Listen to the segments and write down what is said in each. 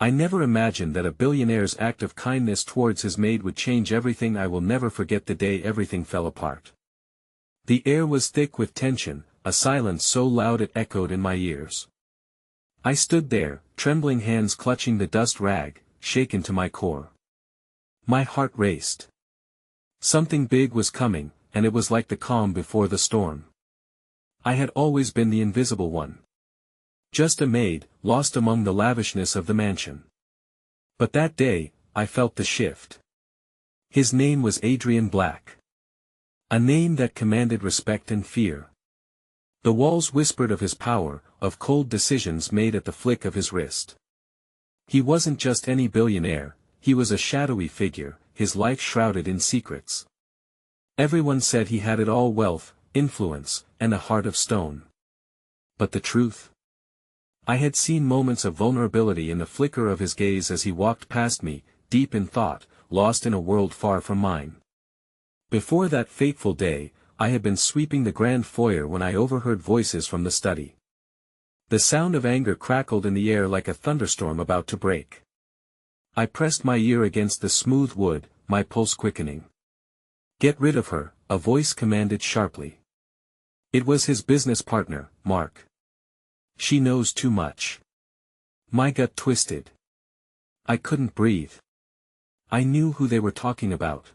I never imagined that a billionaire's act of kindness towards his maid would change everything. I will never forget the day everything fell apart. The air was thick with tension, a silence so loud it echoed in my ears. I stood there, trembling hands clutching the dust rag, shaken to my core. My heart raced. Something big was coming, and it was like the calm before the storm. I had always been the invisible one. Just a maid, lost among the lavishness of the mansion. But that day, I felt the shift. His name was Adrian Black. A name that commanded respect and fear. The walls whispered of his power, of cold decisions made at the flick of his wrist. He wasn't just any billionaire, he was a shadowy figure, his life shrouded in secrets. Everyone said he had it all: wealth, influence, and a heart of stone. But the truth? I had seen moments of vulnerability in the flicker of his gaze as he walked past me, deep in thought, lost in a world far from mine. Before that fateful day, I had been sweeping the grand foyer when I overheard voices from the study. The sound of anger crackled in the air like a thunderstorm about to break. I pressed my ear against the smooth wood, my pulse quickening. "Get rid of her," a voice commanded sharply. It was his business partner, Mark. "She knows too much." My gut twisted. I couldn't breathe. I knew who they were talking about.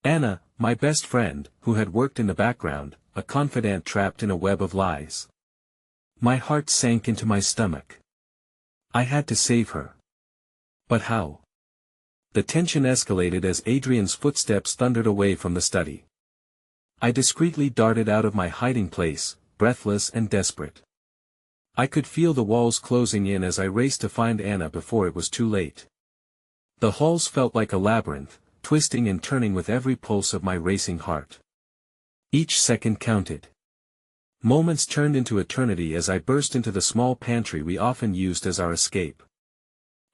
Anna, my best friend, who had worked in the background, a confidant trapped in a web of lies. My heart sank into my stomach. I had to save her. But how? The tension escalated as Adrian's footsteps thundered away from the study. I discreetly darted out of my hiding place, breathless and desperate. I could feel the walls closing in as I raced to find Anna before it was too late. The halls felt like a labyrinth, twisting and turning with every pulse of my racing heart. Each second counted. Moments turned into eternity as I burst into the small pantry we often used as our escape.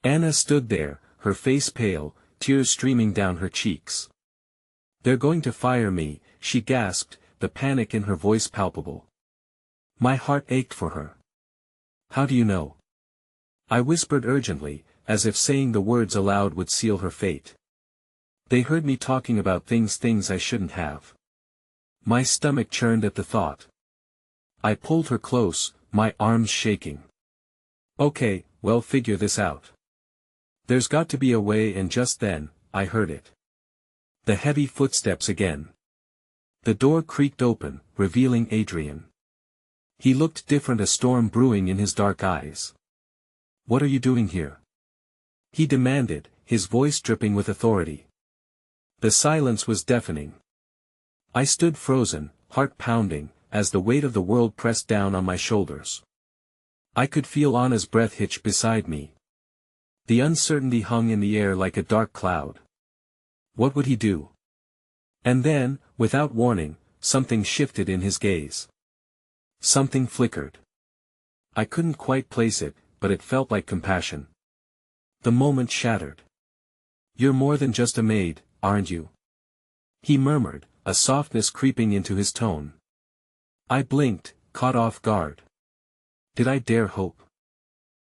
Anna stood there, her face pale, tears streaming down her cheeks. "They're going to fire me," she gasped, the panic in her voice palpable. My heart ached for her. "How do you know?" I whispered urgently, as if saying the words aloud would seal her fate. "They heard me talking about things I shouldn't have." My stomach churned at the thought. I pulled her close, my arms shaking. "Okay, well, figure this out. There's got to be a way." And just then, I heard it. The heavy footsteps again. The door creaked open, revealing Adrian. He looked different, a storm brewing in his dark eyes. "What are you doing here?" he demanded, his voice dripping with authority. The silence was deafening. I stood frozen, heart pounding, as the weight of the world pressed down on my shoulders. I could feel Anna's breath hitch beside me. The uncertainty hung in the air like a dark cloud. What would he do? And then, without warning, something shifted in his gaze. Something flickered. I couldn't quite place it, but it felt like compassion. The moment shattered. "You're more than just a maid, aren't you?" he murmured, a softness creeping into his tone. I blinked, caught off guard. Did I dare hope?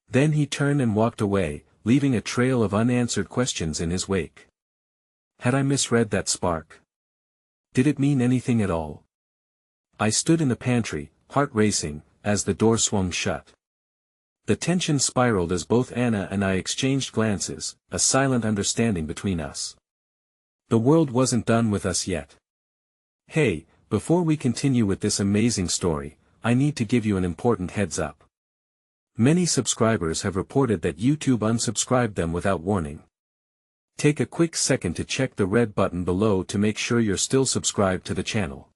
Then he turned and walked away, leaving a trail of unanswered questions in his wake. Had I misread that spark? Did it mean anything at all? I stood in the pantry, heart racing, as the door swung shut. The tension spiraled as both Anna and I exchanged glances, a silent understanding between us. The world wasn't done with us yet. Hey, before we continue with this amazing story, I need to give you an important heads up. Many subscribers have reported that YouTube unsubscribed them without warning. Take a quick second to check the red button below to make sure you're still subscribed to the channel.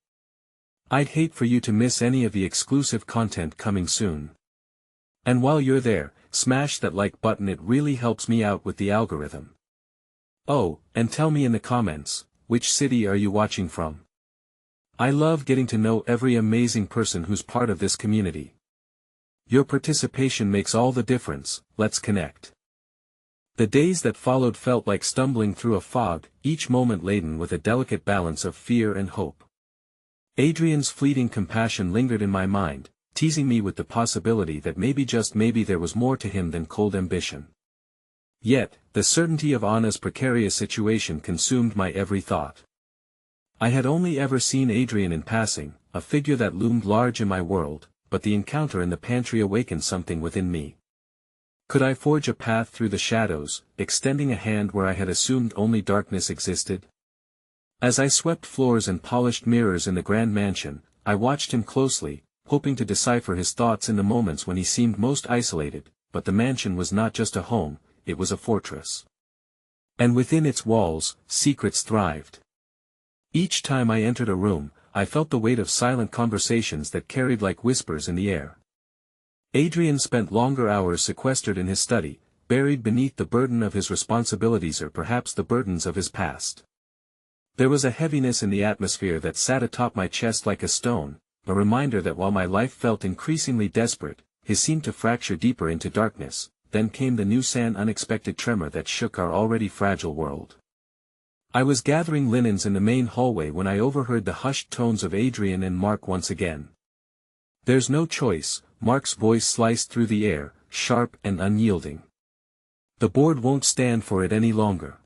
I'd hate for you to miss any of the exclusive content coming soon. And while you're there, smash that like button, it really helps me out with the algorithm. Oh, and tell me in the comments, which city are you watching from? I love getting to know every amazing person who's part of this community. Your participation makes all the difference. Let's connect. The days that followed felt like stumbling through a fog, each moment laden with a delicate balance of fear and hope. Adrian's fleeting compassion lingered in my mind, teasing me with the possibility that maybe, just maybe, there was more to him than cold ambition. Yet, the certainty of Anna's precarious situation consumed my every thought. I had only ever seen Adrian in passing, a figure that loomed large in my world, but the encounter in the pantry awakened something within me. Could I forge a path through the shadows, extending a hand where I had assumed only darkness existed? As I swept floors and polished mirrors in the grand mansion, I watched him closely, hoping to decipher his thoughts in the moments when he seemed most isolated, but the mansion was not just a home, it was a fortress. And within its walls, secrets thrived. Each time I entered a room, I felt the weight of silent conversations that carried like whispers in the air. Adrian spent longer hours sequestered in his study, buried beneath the burden of his responsibilities or perhaps the burdens of his past. There was a heaviness in the atmosphere that sat atop my chest like a stone, a reminder that while my life felt increasingly desperate, his seemed to fracture deeper into darkness. Then came the new unexpected tremor that shook our already fragile world. I was gathering linens in the main hallway when I overheard the hushed tones of Adrian and Mark once again. "There's no choice," Mark's voice sliced through the air, sharp and unyielding. "The board won't stand for it any longer.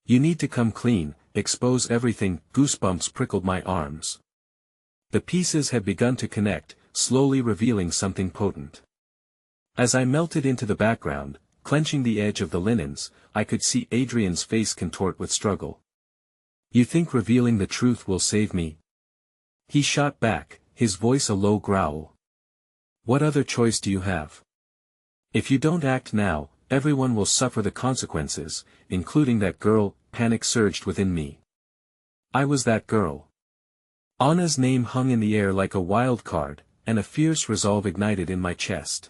You need to come clean, expose everything." Goosebumps prickled my arms. The pieces had begun to connect, slowly revealing something potent. As I melted into the background, clenching the edge of the linens, I could see Adrian's face contort with struggle. "You think revealing the truth will save me?" He shot back, his voice a low growl. "What other choice do you have? If you don't act now, everyone will suffer the consequences, including that girl." Panic surged within me. I was that girl. Anna's name hung in the air like a wild card, and a fierce resolve ignited in my chest.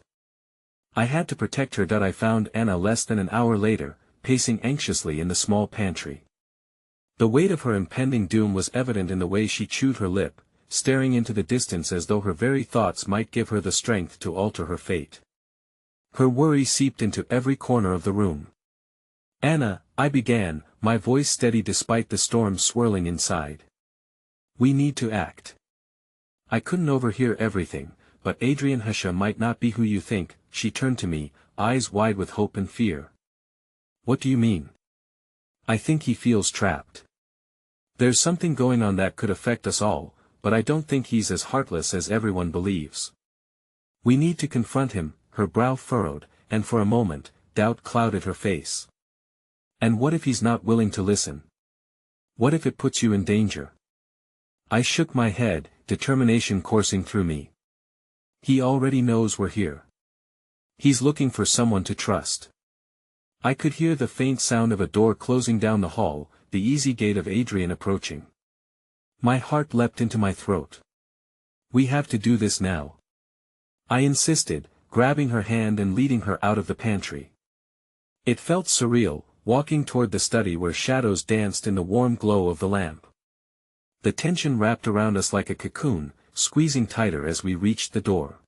I had to protect her. I found Anna less than an hour later, pacing anxiously in the small pantry. The weight of her impending doom was evident in the way she chewed her lip, staring into the distance as though her very thoughts might give her the strength to alter her fate. Her worry seeped into every corner of the room. "Anna," I began, my voice steady despite the storm swirling inside. "We need to act." I couldn't overhear everything, but Adrian Hasha might not be who you think. She turned to me, eyes wide with hope and fear. "What do you mean?" "I think he feels trapped. There's something going on that could affect us all, but I don't think he's as heartless as everyone believes. We need to confront him." Her brow furrowed, and for a moment, doubt clouded her face. "And what if he's not willing to listen? What if it puts you in danger?" I shook my head, determination coursing through me. "He already knows we're here. He's looking for someone to trust." I could hear the faint sound of a door closing down the hall, the easy gait of Adrian approaching. My heart leapt into my throat. "We have to do this now," I insisted, grabbing her hand and leading her out of the pantry. It felt surreal, walking toward the study where shadows danced in the warm glow of the lamp. The tension wrapped around us like a cocoon, squeezing tighter as we reached the door.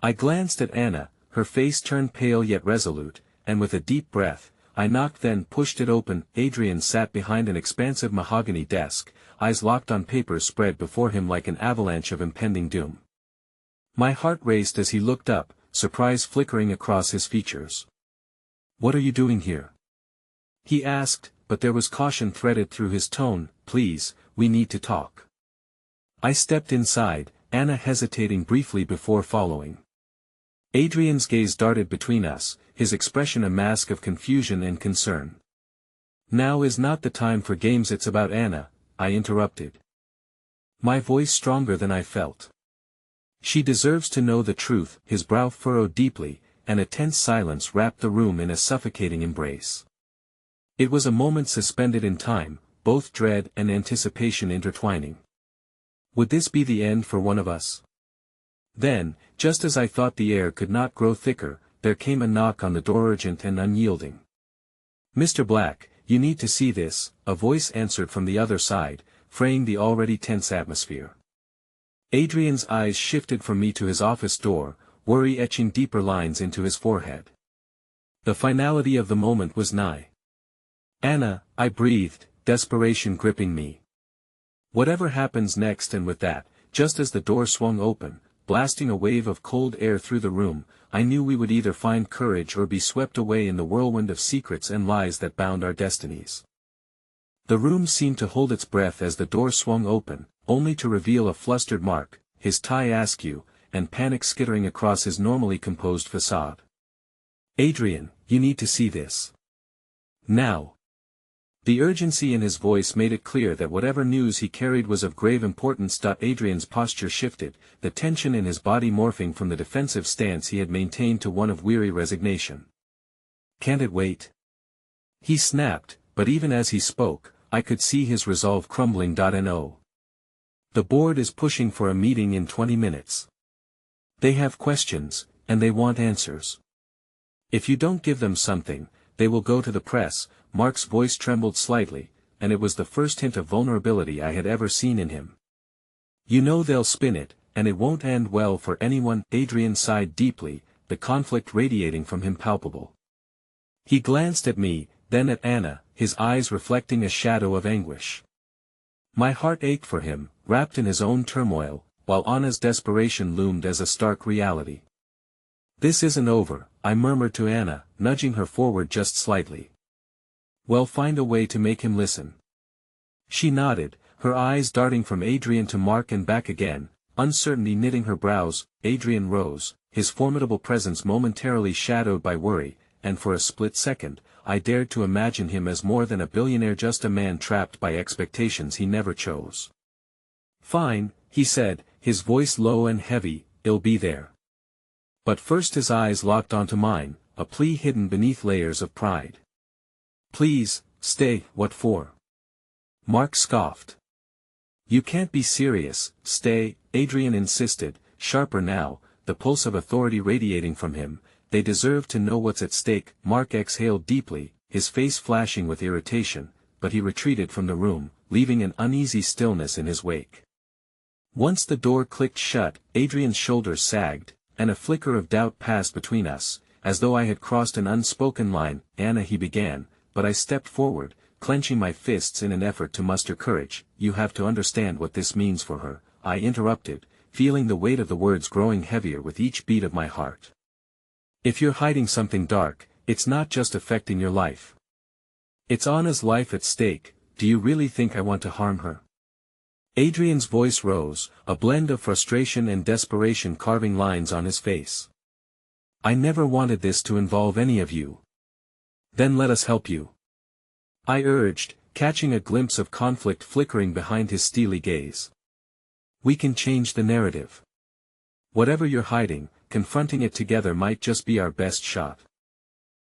I glanced at Anna, her face turned pale yet resolute, and with a deep breath, I knocked then pushed it open. Adrian sat behind an expansive mahogany desk, eyes locked on papers spread before him like an avalanche of impending doom. My heart raced as he looked up, surprise flickering across his features. "What are you doing here?" he asked, but there was caution threaded through his tone. "Please, we need to talk." I stepped inside, Anna hesitating briefly before following. Adrian's gaze darted between us, his expression a mask of confusion and concern. "Now is not the time for games. It's about Anna," I interrupted. My voice stronger than I felt. "She deserves to know the truth." His brow furrowed deeply, and a tense silence wrapped the room in a suffocating embrace. It was a moment suspended in time, both dread and anticipation intertwining. Would this be the end for one of us? Then, just as I thought the air could not grow thicker, there came a knock on the door, urgent and unyielding. "Mr. Black, you need to see this," a voice answered from the other side, fraying the already tense atmosphere. Adrian's eyes shifted from me to his office door, worry etching deeper lines into his forehead. The finality of the moment was nigh. "Anna," I breathed, desperation gripping me. "Whatever happens next." And with that, just as the door swung open, blasting a wave of cold air through the room, I knew we would either find courage or be swept away in the whirlwind of secrets and lies that bound our destinies. The room seemed to hold its breath as the door swung open, only to reveal a flustered Mark, his tie askew, and panic skittering across his normally composed facade. "Adrian, you need to see this. Now." The urgency in his voice made it clear that whatever news he carried was of grave importance. Adrian's posture shifted, the tension in his body morphing from the defensive stance he had maintained to one of weary resignation. "Can't it wait?" he snapped, but even as he spoke, I could see his resolve crumbling. No. The board is pushing for a meeting in 20 minutes. They have questions, and they want answers. If you don't give them something, they will go to the press. Mark's voice trembled slightly, and it was the first hint of vulnerability I had ever seen in him. "You know they'll spin it, and it won't end well for anyone." Adrian sighed deeply, the conflict radiating from him palpable. He glanced at me, then at Anna, his eyes reflecting a shadow of anguish. My heart ached for him, wrapped in his own turmoil, while Anna's desperation loomed as a stark reality. "This isn't over," I murmured to Anna, nudging her forward just slightly. "Well, find a way to make him listen." She nodded, her eyes darting from Adrian to Mark and back again, uncertainty knitting her brows. Adrian rose, his formidable presence momentarily shadowed by worry, and for a split second, I dared to imagine him as more than a billionaire, just a man trapped by expectations he never chose. "Fine," he said, his voice low and heavy, "I'll be there." But first his eyes locked onto mine, a plea hidden beneath layers of pride. "Please, stay." "What for?" Mark scoffed. "You can't be serious." "Stay," Adrian insisted, sharper now, the pulse of authority radiating from him. "They deserve to know what's at stake." Mark exhaled deeply, his face flashing with irritation, but he retreated from the room, leaving an uneasy stillness in his wake. Once the door clicked shut, Adrian's shoulders sagged, and a flicker of doubt passed between us, as though I had crossed an unspoken line. "Anna," he began, but I stepped forward, clenching my fists in an effort to muster courage. "You have to understand what this means for her," I interrupted, feeling the weight of the words growing heavier with each beat of my heart. "If you're hiding something dark, it's not just affecting your life. It's Anna's life at stake. Do you really think I want to harm her?" Adrian's voice rose, a blend of frustration and desperation carving lines on his face. "I never wanted this to involve any of you." "Then let us help you," I urged, catching a glimpse of conflict flickering behind his steely gaze. "We can change the narrative. Whatever you're hiding, confronting it together might just be our best shot."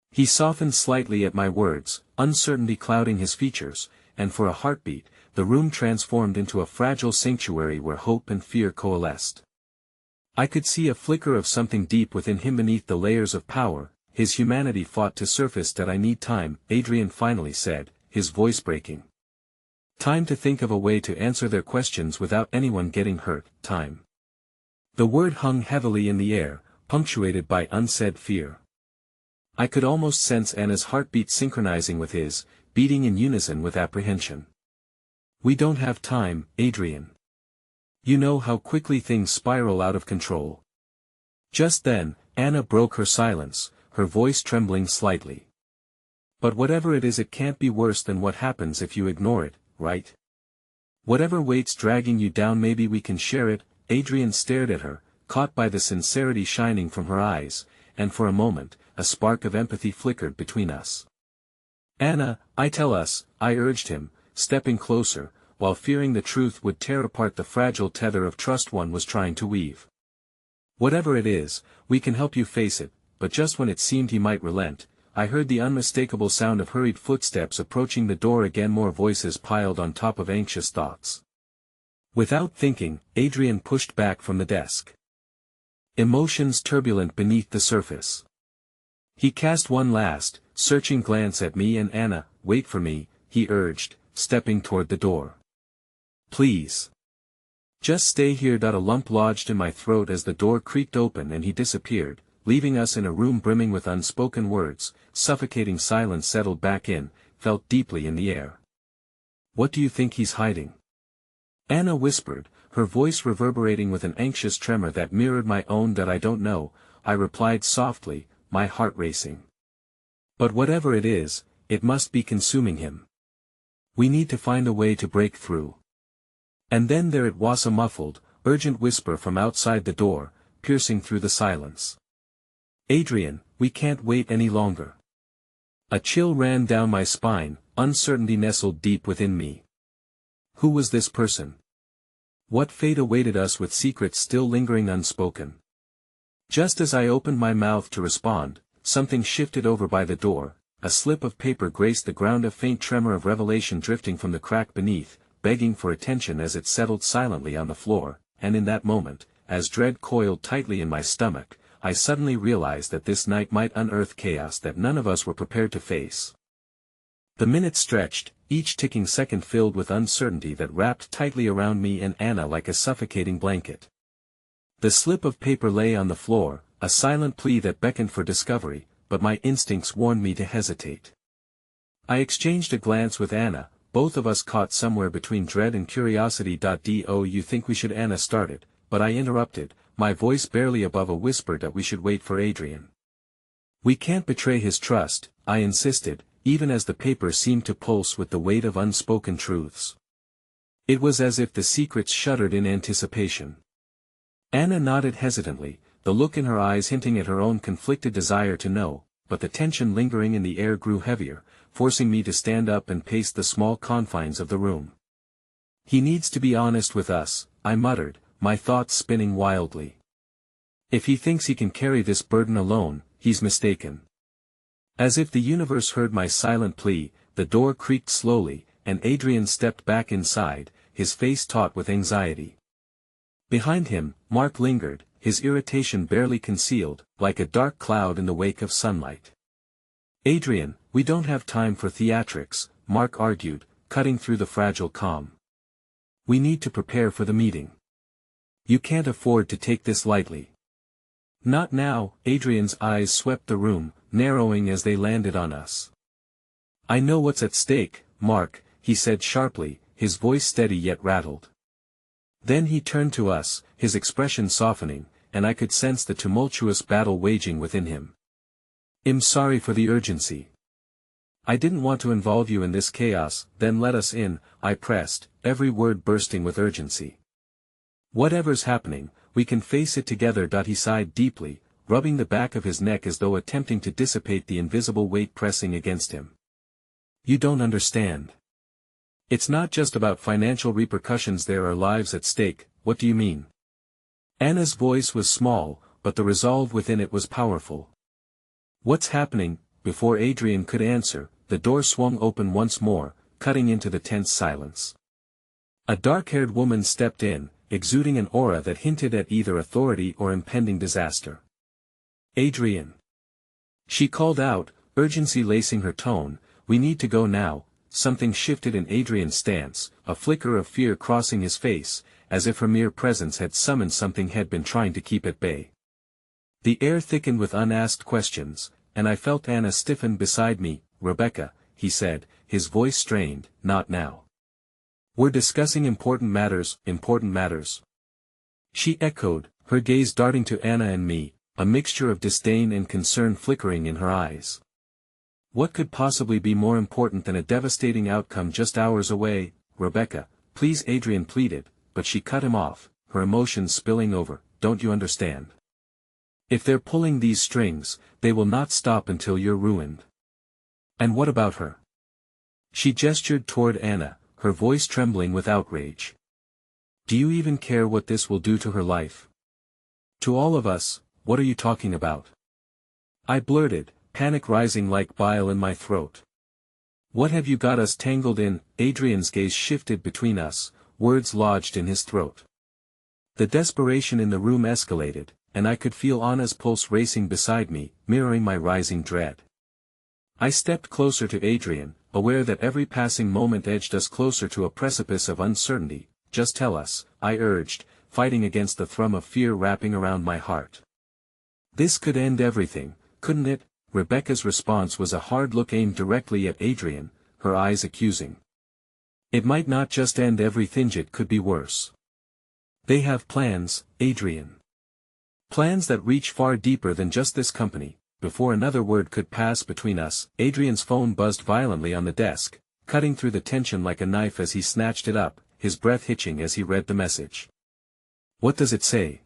He softened slightly at my words, uncertainty clouding his features, and for a heartbeat, the room transformed into a fragile sanctuary where hope and fear coalesced. I could see a flicker of something deep within him beneath the layers of power. His humanity fought to surface. "That I need time," Adrian finally said, his voice breaking. "Time to think of a way to answer their questions without anyone getting hurt. Time." The word hung heavily in the air, punctuated by unsaid fear. I could almost sense Anna's heartbeat synchronizing with his, beating in unison with apprehension. "We don't have time, Adrian. You know how quickly things spiral out of control." Just then, Anna broke her silence, her voice trembling slightly. "But whatever it is, it can't be worse than what happens if you ignore it, right? Whatever weight's dragging you down, maybe we can share it." Adrian stared at her, caught by the sincerity shining from her eyes, and for a moment, a spark of empathy flickered between us. "Anna, tell us," I urged him, stepping closer, while fearing the truth would tear apart the fragile tether of trust one was trying to weave. "Whatever it is, we can help you face it." But just when it seemed he might relent, I heard the unmistakable sound of hurried footsteps approaching the door again, more voices piled on top of anxious thoughts. Without thinking, Adrian pushed back from the desk. Emotions turbulent beneath the surface. He cast one last, searching glance at me and Anna. "Wait for me," he urged, stepping toward the door. "Please. Just stay here." A lump lodged in my throat as the door creaked open and he disappeared, leaving us in a room brimming with unspoken words. Suffocating silence settled back in, felt deeply in the air. "What do you think he's hiding?" Anna whispered, her voice reverberating with an anxious tremor that mirrored my own. "I don't know. I replied softly, my heart racing. But whatever it is, it must be consuming him. We need to find a way to break through. And then there it was, a muffled, urgent whisper from outside the door, piercing through the silence. Adrian, we can't wait any longer. A chill ran down my spine, uncertainty nestled deep within me. Who was this person? What fate awaited us with secrets still lingering unspoken? Just as I opened my mouth to respond, something shifted over by the door, a slip of paper graced the ground, a faint tremor of revelation drifting from the crack beneath, begging for attention as it settled silently on the floor, and in that moment, as dread coiled tightly in my stomach, I suddenly realized that this night might unearth chaos that none of us were prepared to face. The minutes stretched, each ticking second filled with uncertainty that wrapped tightly around me and Anna like a suffocating blanket. The slip of paper lay on the floor, a silent plea that beckoned for discovery, but my instincts warned me to hesitate. I exchanged a glance with Anna, both of us caught somewhere between dread and curiosity. Do you think we should? Anna started, but I interrupted, my voice barely above a whisper, that we should wait for Adrian. We can't betray his trust, I insisted, even as the paper seemed to pulse with the weight of unspoken truths. It was as if the secrets shuddered in anticipation. Anna nodded hesitantly, the look in her eyes hinting at her own conflicted desire to know, but the tension lingering in the air grew heavier, forcing me to stand up and pace the small confines of the room. He needs to be honest with us, I muttered, my thoughts spinning wildly. If he thinks he can carry this burden alone, he's mistaken. As if the universe heard my silent plea, the door creaked slowly, and Adrian stepped back inside, his face taut with anxiety. Behind him, Mark lingered, his irritation barely concealed, like a dark cloud in the wake of sunlight. Adrian, we don't have time for theatrics, Mark argued, cutting through the fragile calm. We need to prepare for the meeting. You can't afford to take this lightly. Not now. Adrian's eyes swept the room, narrowing as they landed on us. I know what's at stake, Mark, he said sharply, his voice steady yet rattled. Then he turned to us, his expression softening, and I could sense the tumultuous battle waging within him. I'm sorry for the urgency. I didn't want to involve you in this chaos. Then let us in, I pressed, every word bursting with urgency. Whatever's happening, we can face it together. He sighed deeply, rubbing the back of his neck as though attempting to dissipate the invisible weight pressing against him. You don't understand. It's not just about financial repercussions, there are lives at stake. What do you mean? Anna's voice was small, but the resolve within it was powerful. What's happening? Before Adrian could answer, the door swung open once more, cutting into the tense silence. A dark-haired woman stepped in, exuding an aura that hinted at either authority or impending disaster. Adrian. She called out, urgency lacing her tone, we need to go now. Something shifted in Adrian's stance, a flicker of fear crossing his face, as if her mere presence had summoned something he had been trying to keep at bay. The air thickened with unasked questions, and I felt Anna stiffen beside me. Rebecca, he said, his voice strained, not now. We're discussing important matters. Important matters. She echoed, her gaze darting to Anna and me, a mixture of disdain and concern flickering in her eyes. What could possibly be more important than a devastating outcome just hours away? Rebecca, please, Adrian pleaded, but she cut him off, her emotions spilling over. Don't you understand? If they're pulling these strings, they will not stop until you're ruined. And what about her? She gestured toward Anna, her voice trembling with outrage. Do you even care what this will do to her life? To all of us? What are you talking about? I blurted, panic rising like bile in my throat. What have you got us tangled in? Adrian's gaze shifted between us, words lodged in his throat. The desperation in the room escalated, and I could feel Anna's pulse racing beside me, mirroring my rising dread. I stepped closer to Adrian, aware that every passing moment edged us closer to a precipice of uncertainty. Just tell us, I urged, fighting against the thrum of fear wrapping around my heart. This could end everything, couldn't it? Rebecca's response was a hard look aimed directly at Adrian, her eyes accusing. It might not just end everything, it could be worse. They have plans, Adrian. Plans that reach far deeper than just this company. Before another word could pass between us, Adrian's phone buzzed violently on the desk, cutting through the tension like a knife as he snatched it up, his breath hitching as he read the message. "What does it say?"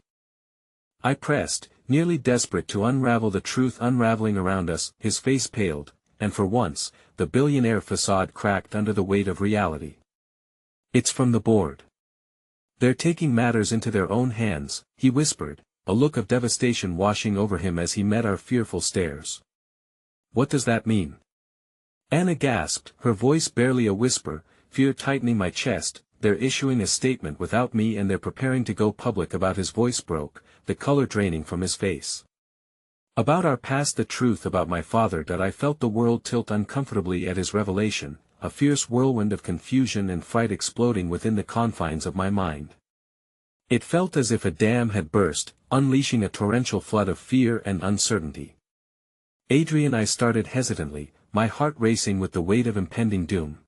I pressed, nearly desperate to unravel the truth unraveling around us. His face paled, and for once, the billionaire facade cracked under the weight of reality. "It's from the board. They're taking matters into their own hands," he whispered, a look of devastation washing over him as he met our fearful stares. "What does that mean?" Anna gasped, her voice barely a whisper, fear tightening my chest. "They're issuing a statement without me and they're preparing to go public about." His voice broke, the color draining from his face. "About our past, the truth about my father." That I felt the world tilt uncomfortably at his revelation, a fierce whirlwind of confusion and fright exploding within the confines of my mind. It felt as if a dam had burst, unleashing a torrential flood of fear and uncertainty. "Adrian," I started hesitantly, my heart racing with the weight of impending doom.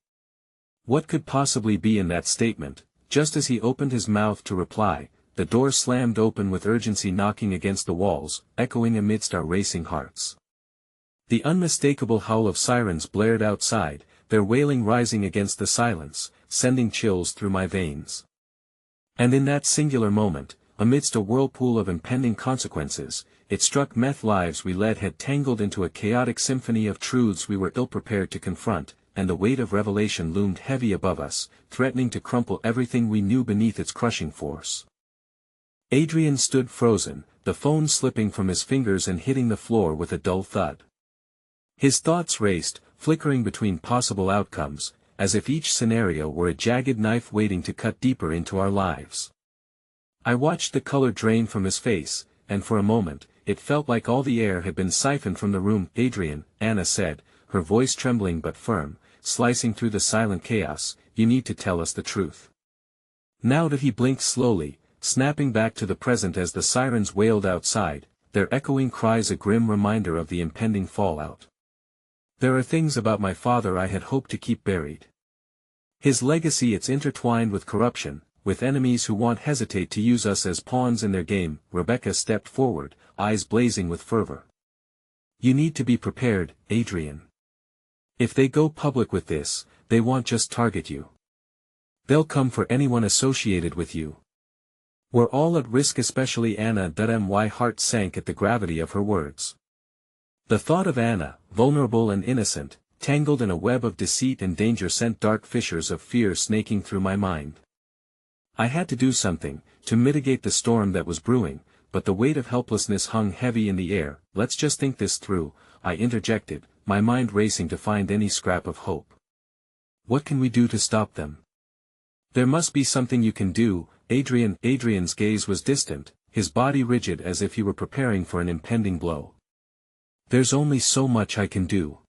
What could possibly be in that statement? Just as he opened his mouth to reply, the door slammed open with urgency, knocking against the walls, echoing amidst our racing hearts. The unmistakable howl of sirens blared outside, their wailing rising against the silence, sending chills through my veins. And in that singular moment, amidst a whirlpool of impending consequences, it struck me: lives we led had tangled into a chaotic symphony of truths we were ill-prepared to confront, and the weight of revelation loomed heavy above us, threatening to crumple everything we knew beneath its crushing force. Adrian stood frozen, the phone slipping from his fingers and hitting the floor with a dull thud. His thoughts raced, flickering between possible outcomes, as if each scenario were a jagged knife waiting to cut deeper into our lives. I watched the color drain from his face, and for a moment, it felt like all the air had been siphoned from the room. "Adrian," Anna said, her voice trembling but firm, slicing through the silent chaos, "you need to tell us the truth." Now that he blinked slowly, snapping back to the present as the sirens wailed outside, their echoing cries a grim reminder of the impending fallout. "There are things about my father I had hoped to keep buried. His legacy, it's intertwined with corruption, with enemies who won't hesitate to use us as pawns in their game." Rebecca stepped forward, eyes blazing with fervor. "You need to be prepared, Adrian. If they go public with this, they won't just target you. They'll come for anyone associated with you. We're all at risk, especially Anna." My heart sank at the gravity of her words. The thought of Anna, vulnerable and innocent, tangled in a web of deceit and danger, sent dark fissures of fear snaking through my mind. I had to do something, to mitigate the storm that was brewing, but the weight of helplessness hung heavy in the air. "Let's just think this through," I interjected, my mind racing to find any scrap of hope. "What can we do to stop them?" "There must be something you can do, Adrian." Adrian's gaze was distant, his body rigid as if he were preparing for an impending blow. "There's only so much I can do.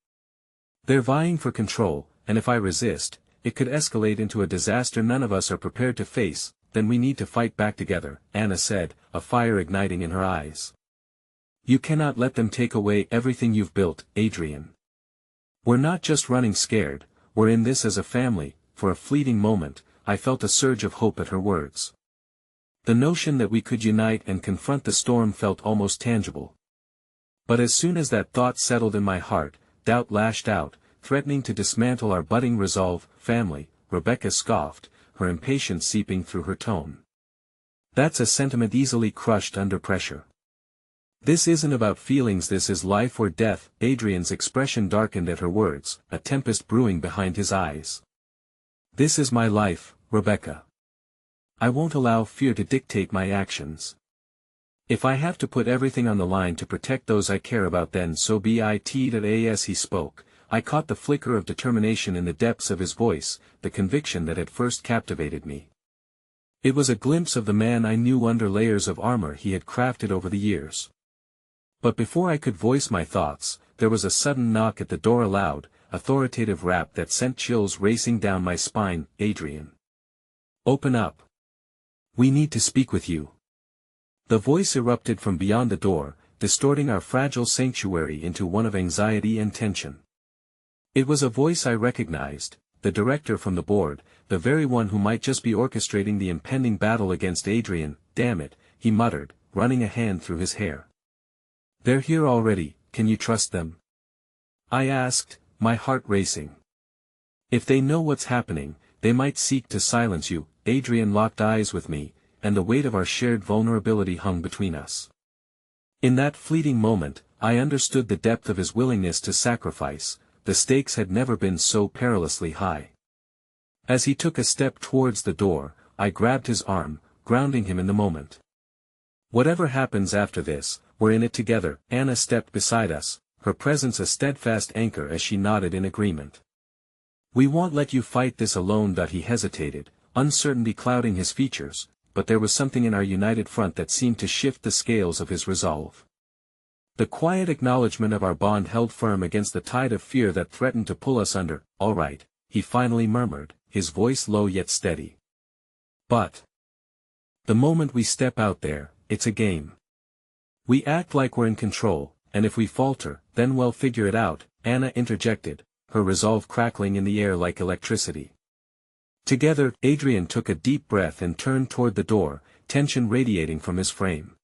They're vying for control, and if I resist, it could escalate into a disaster none of us are prepared to face. Then we need to fight back together," Anna said, a fire igniting in her eyes. "You cannot let them take away everything you've built, Adrian. We're not just running scared, we're in this as a family." For a fleeting moment, I felt a surge of hope at her words. The notion that we could unite and confront the storm felt almost tangible. But as soon as that thought settled in my heart, doubt lashed out, threatening to dismantle our budding resolve. "Family," Rebecca scoffed, her impatience seeping through her tone. "That's a sentiment easily crushed under pressure. This isn't about feelings, this is life or death." Adrian's expression darkened at her words, a tempest brewing behind his eyes. "This is my life, Rebecca. I won't allow fear to dictate my actions. If I have to put everything on the line to protect those I care about, then so be it." As he spoke, I caught the flicker of determination in the depths of his voice, the conviction that had first captivated me. It was a glimpse of the man I knew under layers of armor he had crafted over the years. But before I could voice my thoughts, there was a sudden knock at the door, a loud, authoritative rap that sent chills racing down my spine. "Adrian. Open up. We need to speak with you." The voice erupted from beyond the door, distorting our fragile sanctuary into one of anxiety and tension. It was a voice I recognized, the director from the board, the very one who might just be orchestrating the impending battle against Adrian. "Damn it," he muttered, running a hand through his hair. "They're here already, can you trust them?" I asked, my heart racing. "If they know what's happening, they might seek to silence you." Adrian locked eyes with me, and the weight of our shared vulnerability hung between us. In that fleeting moment, I understood the depth of his willingness to sacrifice. The stakes had never been so perilously high. As he took a step towards the door, I grabbed his arm, grounding him in the moment. "Whatever happens after this, we're in it together." Anna stepped beside us, her presence a steadfast anchor as she nodded in agreement. "We won't let you fight this alone." He hesitated, uncertainty clouding his features, but there was something in our united front that seemed to shift the scales of his resolve. The quiet acknowledgement of our bond held firm against the tide of fear that threatened to pull us under. "All right," he finally murmured, his voice low yet steady. "But the moment we step out there, it's a game. We act like we're in control, and if we falter, then we'll figure it out." Anna interjected, her resolve crackling in the air like electricity. Together, Adrian took a deep breath and turned toward the door, tension radiating from his frame.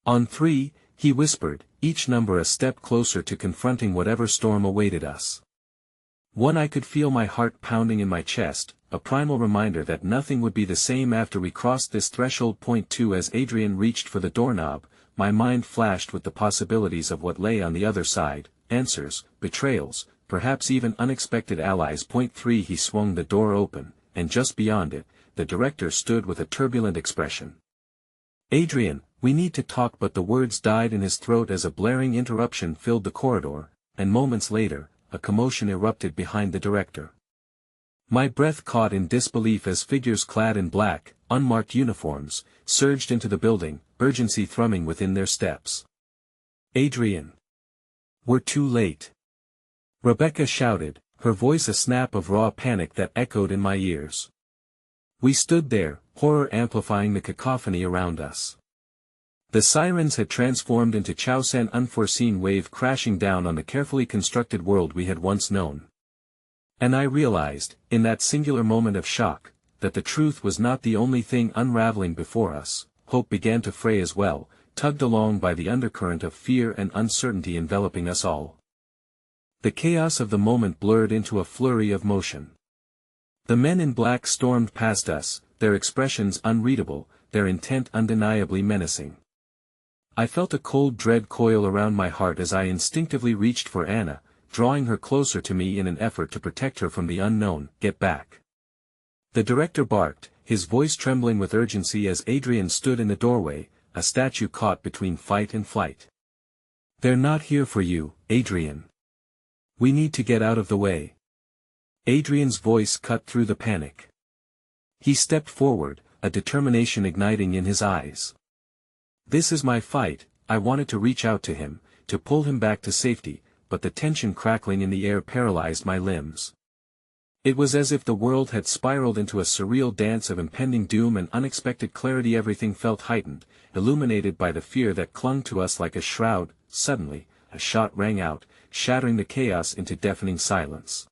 "On 3, he whispered, each number a step closer to confronting whatever storm awaited us. 1. I could feel my heart pounding in my chest, a primal reminder that nothing would be the same after we crossed this threshold. 2. As Adrian reached for the doorknob, my mind flashed with the possibilities of what lay on the other side: answers, betrayals, perhaps even unexpected allies. 3. He swung the door open, and just beyond it, the director stood with a turbulent expression. "Adrian, we need to talk." But the words died in his throat as a blaring interruption filled the corridor, and moments later, a commotion erupted behind the director. My breath caught in disbelief as figures clad in black, unmarked uniforms, surged into the building, urgency thrumming within their steps. "Adrian! We're too late!" Rebecca shouted, her voice a snap of raw panic that echoed in my ears. We stood there, horror amplifying the cacophony around us. The sirens had transformed into Chausan, unforeseen wave crashing down on the carefully constructed world we had once known. And I realized, in that singular moment of shock, that the truth was not the only thing unraveling before us. Hope began to fray as well, tugged along by the undercurrent of fear and uncertainty enveloping us all. The chaos of the moment blurred into a flurry of motion. The men in black stormed past us, their expressions unreadable, their intent undeniably menacing. I felt a cold dread coil around my heart as I instinctively reached for Anna, drawing her closer to me in an effort to protect her from the unknown. "Get back!" The director barked, his voice trembling with urgency as Adrian stood in the doorway, a statue caught between fight and flight. "They're not here for you, Adrian. We need to get out of the way." Adrian's voice cut through the panic. He stepped forward, a determination igniting in his eyes. "This is my fight." I wanted to reach out to him, to pull him back to safety, but the tension crackling in the air paralyzed my limbs. It was as if the world had spiraled into a surreal dance of impending doom and unexpected clarity. Everything felt heightened, illuminated by the fear that clung to us like a shroud. Suddenly, a shot rang out, shattering the chaos into deafening silence.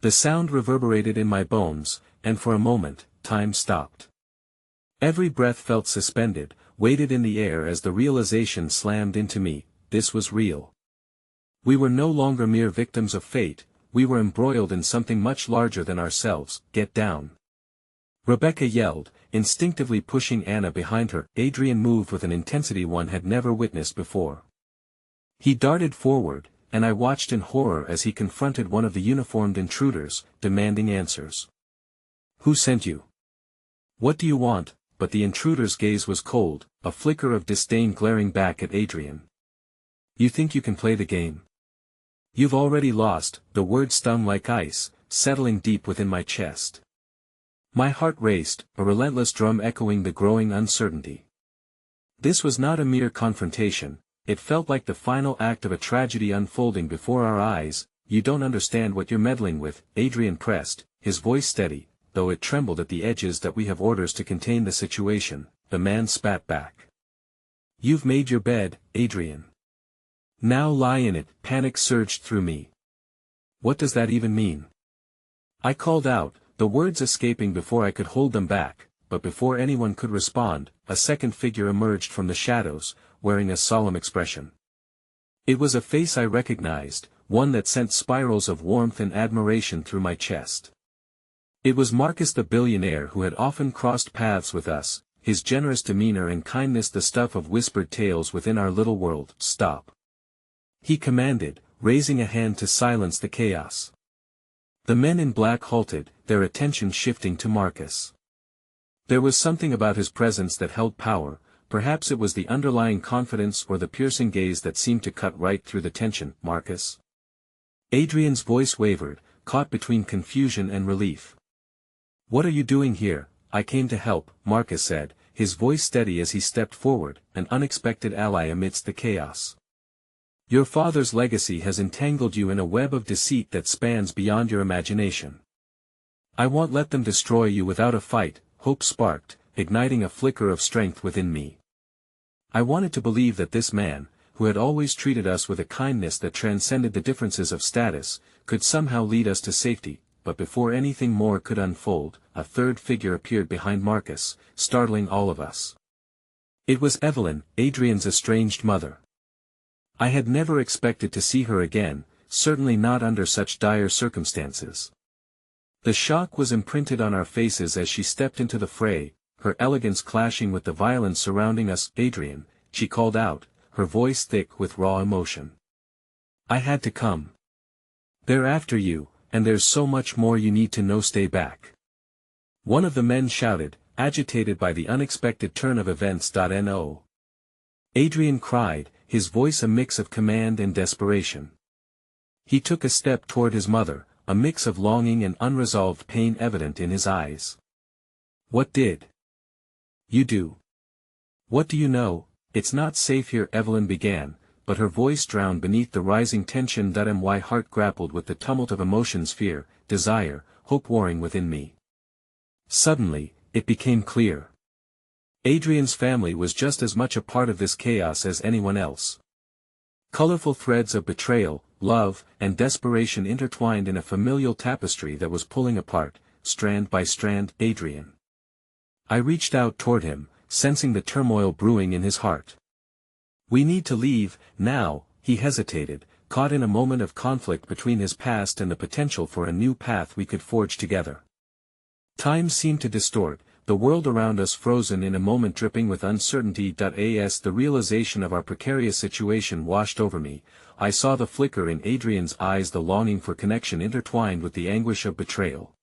The sound reverberated in my bones, and for a moment, time stopped. Every breath felt suspended, weighted in the air as the realization slammed into me: this was real. We were no longer mere victims of fate, we were embroiled in something much larger than ourselves. "Get down!" Rebecca yelled, instinctively pushing Anna behind her. Adrian moved with an intensity one had never witnessed before. He darted forward, and I watched in horror as he confronted one of the uniformed intruders, demanding answers. "Who sent you? What do you want?" But the intruder's gaze was cold, a flicker of disdain glaring back at Adrian. "You think you can play the game? You've already lost." The word stung like ice, settling deep within my chest. My heart raced, a relentless drum echoing the growing uncertainty. This was not a mere confrontation, it felt like the final act of a tragedy unfolding before our eyes. "You don't understand what you're meddling with," Adrian pressed, his voice steady, though it trembled at the edges. "That we have orders to contain the situation," the man spat back. "You've made your bed, Adrian. Now lie in it." Panic surged through me. "What does that even mean?" I called out, the words escaping before I could hold them back. but before anyone could respond, a second figure emerged from the shadows, wearing a solemn expression. It was a face I recognized, one that sent spirals of warmth and admiration through my chest. It was Marcus the billionaire, who had often crossed paths with us, his generous demeanor and kindness the stuff of whispered tales within our little world. "Stop!" he commanded, raising a hand to silence the chaos. The men in black halted, their attention shifting to Marcus. There was something about his presence that held power. Perhaps it was the underlying confidence or the piercing gaze that seemed to cut right through the tension. "Marcus?" Adrian's voice wavered, caught between confusion and relief. "What are you doing here?" "I came to help," Marcus said, his voice steady as he stepped forward, an unexpected ally amidst the chaos. "Your father's legacy has entangled you in a web of deceit that spans beyond your imagination. I won't let them destroy you without a fight," hope sparked, igniting a flicker of strength within me. I wanted to believe that this man, who had always treated us with a kindness that transcended the differences of status, could somehow lead us to safety, but before anything more could unfold, a third figure appeared behind Marcus, startling all of us. It was Evelyn, Adrian's estranged mother. I had never expected to see her again, certainly not under such dire circumstances. The shock was imprinted on our faces as she stepped into the fray, her elegance clashing with the violence surrounding us. "Adrian," she called out, her voice thick with raw emotion. "I had to come. They're after you, and there's so much more you need to know. Stay back." One of the men shouted, agitated by the unexpected turn of events. "No." Adrian cried, his voice a mix of command and desperation. He took a step toward his mother, a mix of longing and unresolved pain evident in his eyes. "What did you do? What do you know?" "It's not safe here," Evelyn began, but her voice drowned beneath the rising tension. My heart grappled with the tumult of emotions, fear, desire, hope warring within me. Suddenly, it became clear. Adrian's family was just as much a part of this chaos as anyone else. Colorful threads of betrayal, love, and desperation intertwined in a familial tapestry that was pulling apart, strand by strand. "Adrian." I reached out toward him, sensing the turmoil brewing in his heart. "We need to leave, now," he hesitated, caught in a moment of conflict between his past and the potential for a new path we could forge together. Time seemed to distort, the world around us frozen in a moment, dripping with uncertainty. As the realization of our precarious situation washed over me, I saw the flicker in Adrian's eyes, the longing for connection intertwined with the anguish of betrayal.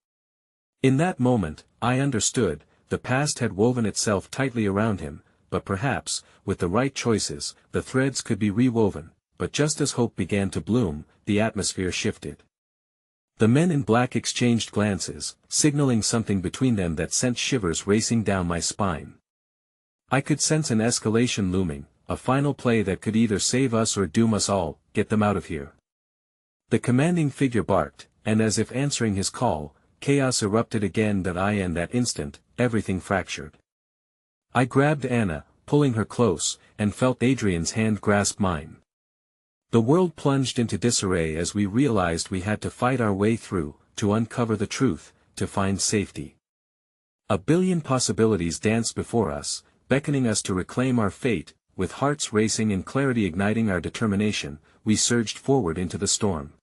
In that moment, I understood, the past had woven itself tightly around him, but perhaps, with the right choices, the threads could be rewoven. But just as hope began to bloom, the atmosphere shifted. The men in black exchanged glances, signaling something between them that sent shivers racing down my spine. I could sense an escalation looming, a final play that could either save us or doom us all. "Get them out of here." The commanding figure barked, and as if answering his call, chaos erupted again. In that instant, everything fractured. I grabbed Anna, pulling her close, and felt Adrian's hand grasp mine. The world plunged into disarray as we realized we had to fight our way through, to uncover the truth, to find safety. A billion possibilities danced before us, beckoning us to reclaim our fate. With hearts racing and clarity igniting our determination, we surged forward into the storm.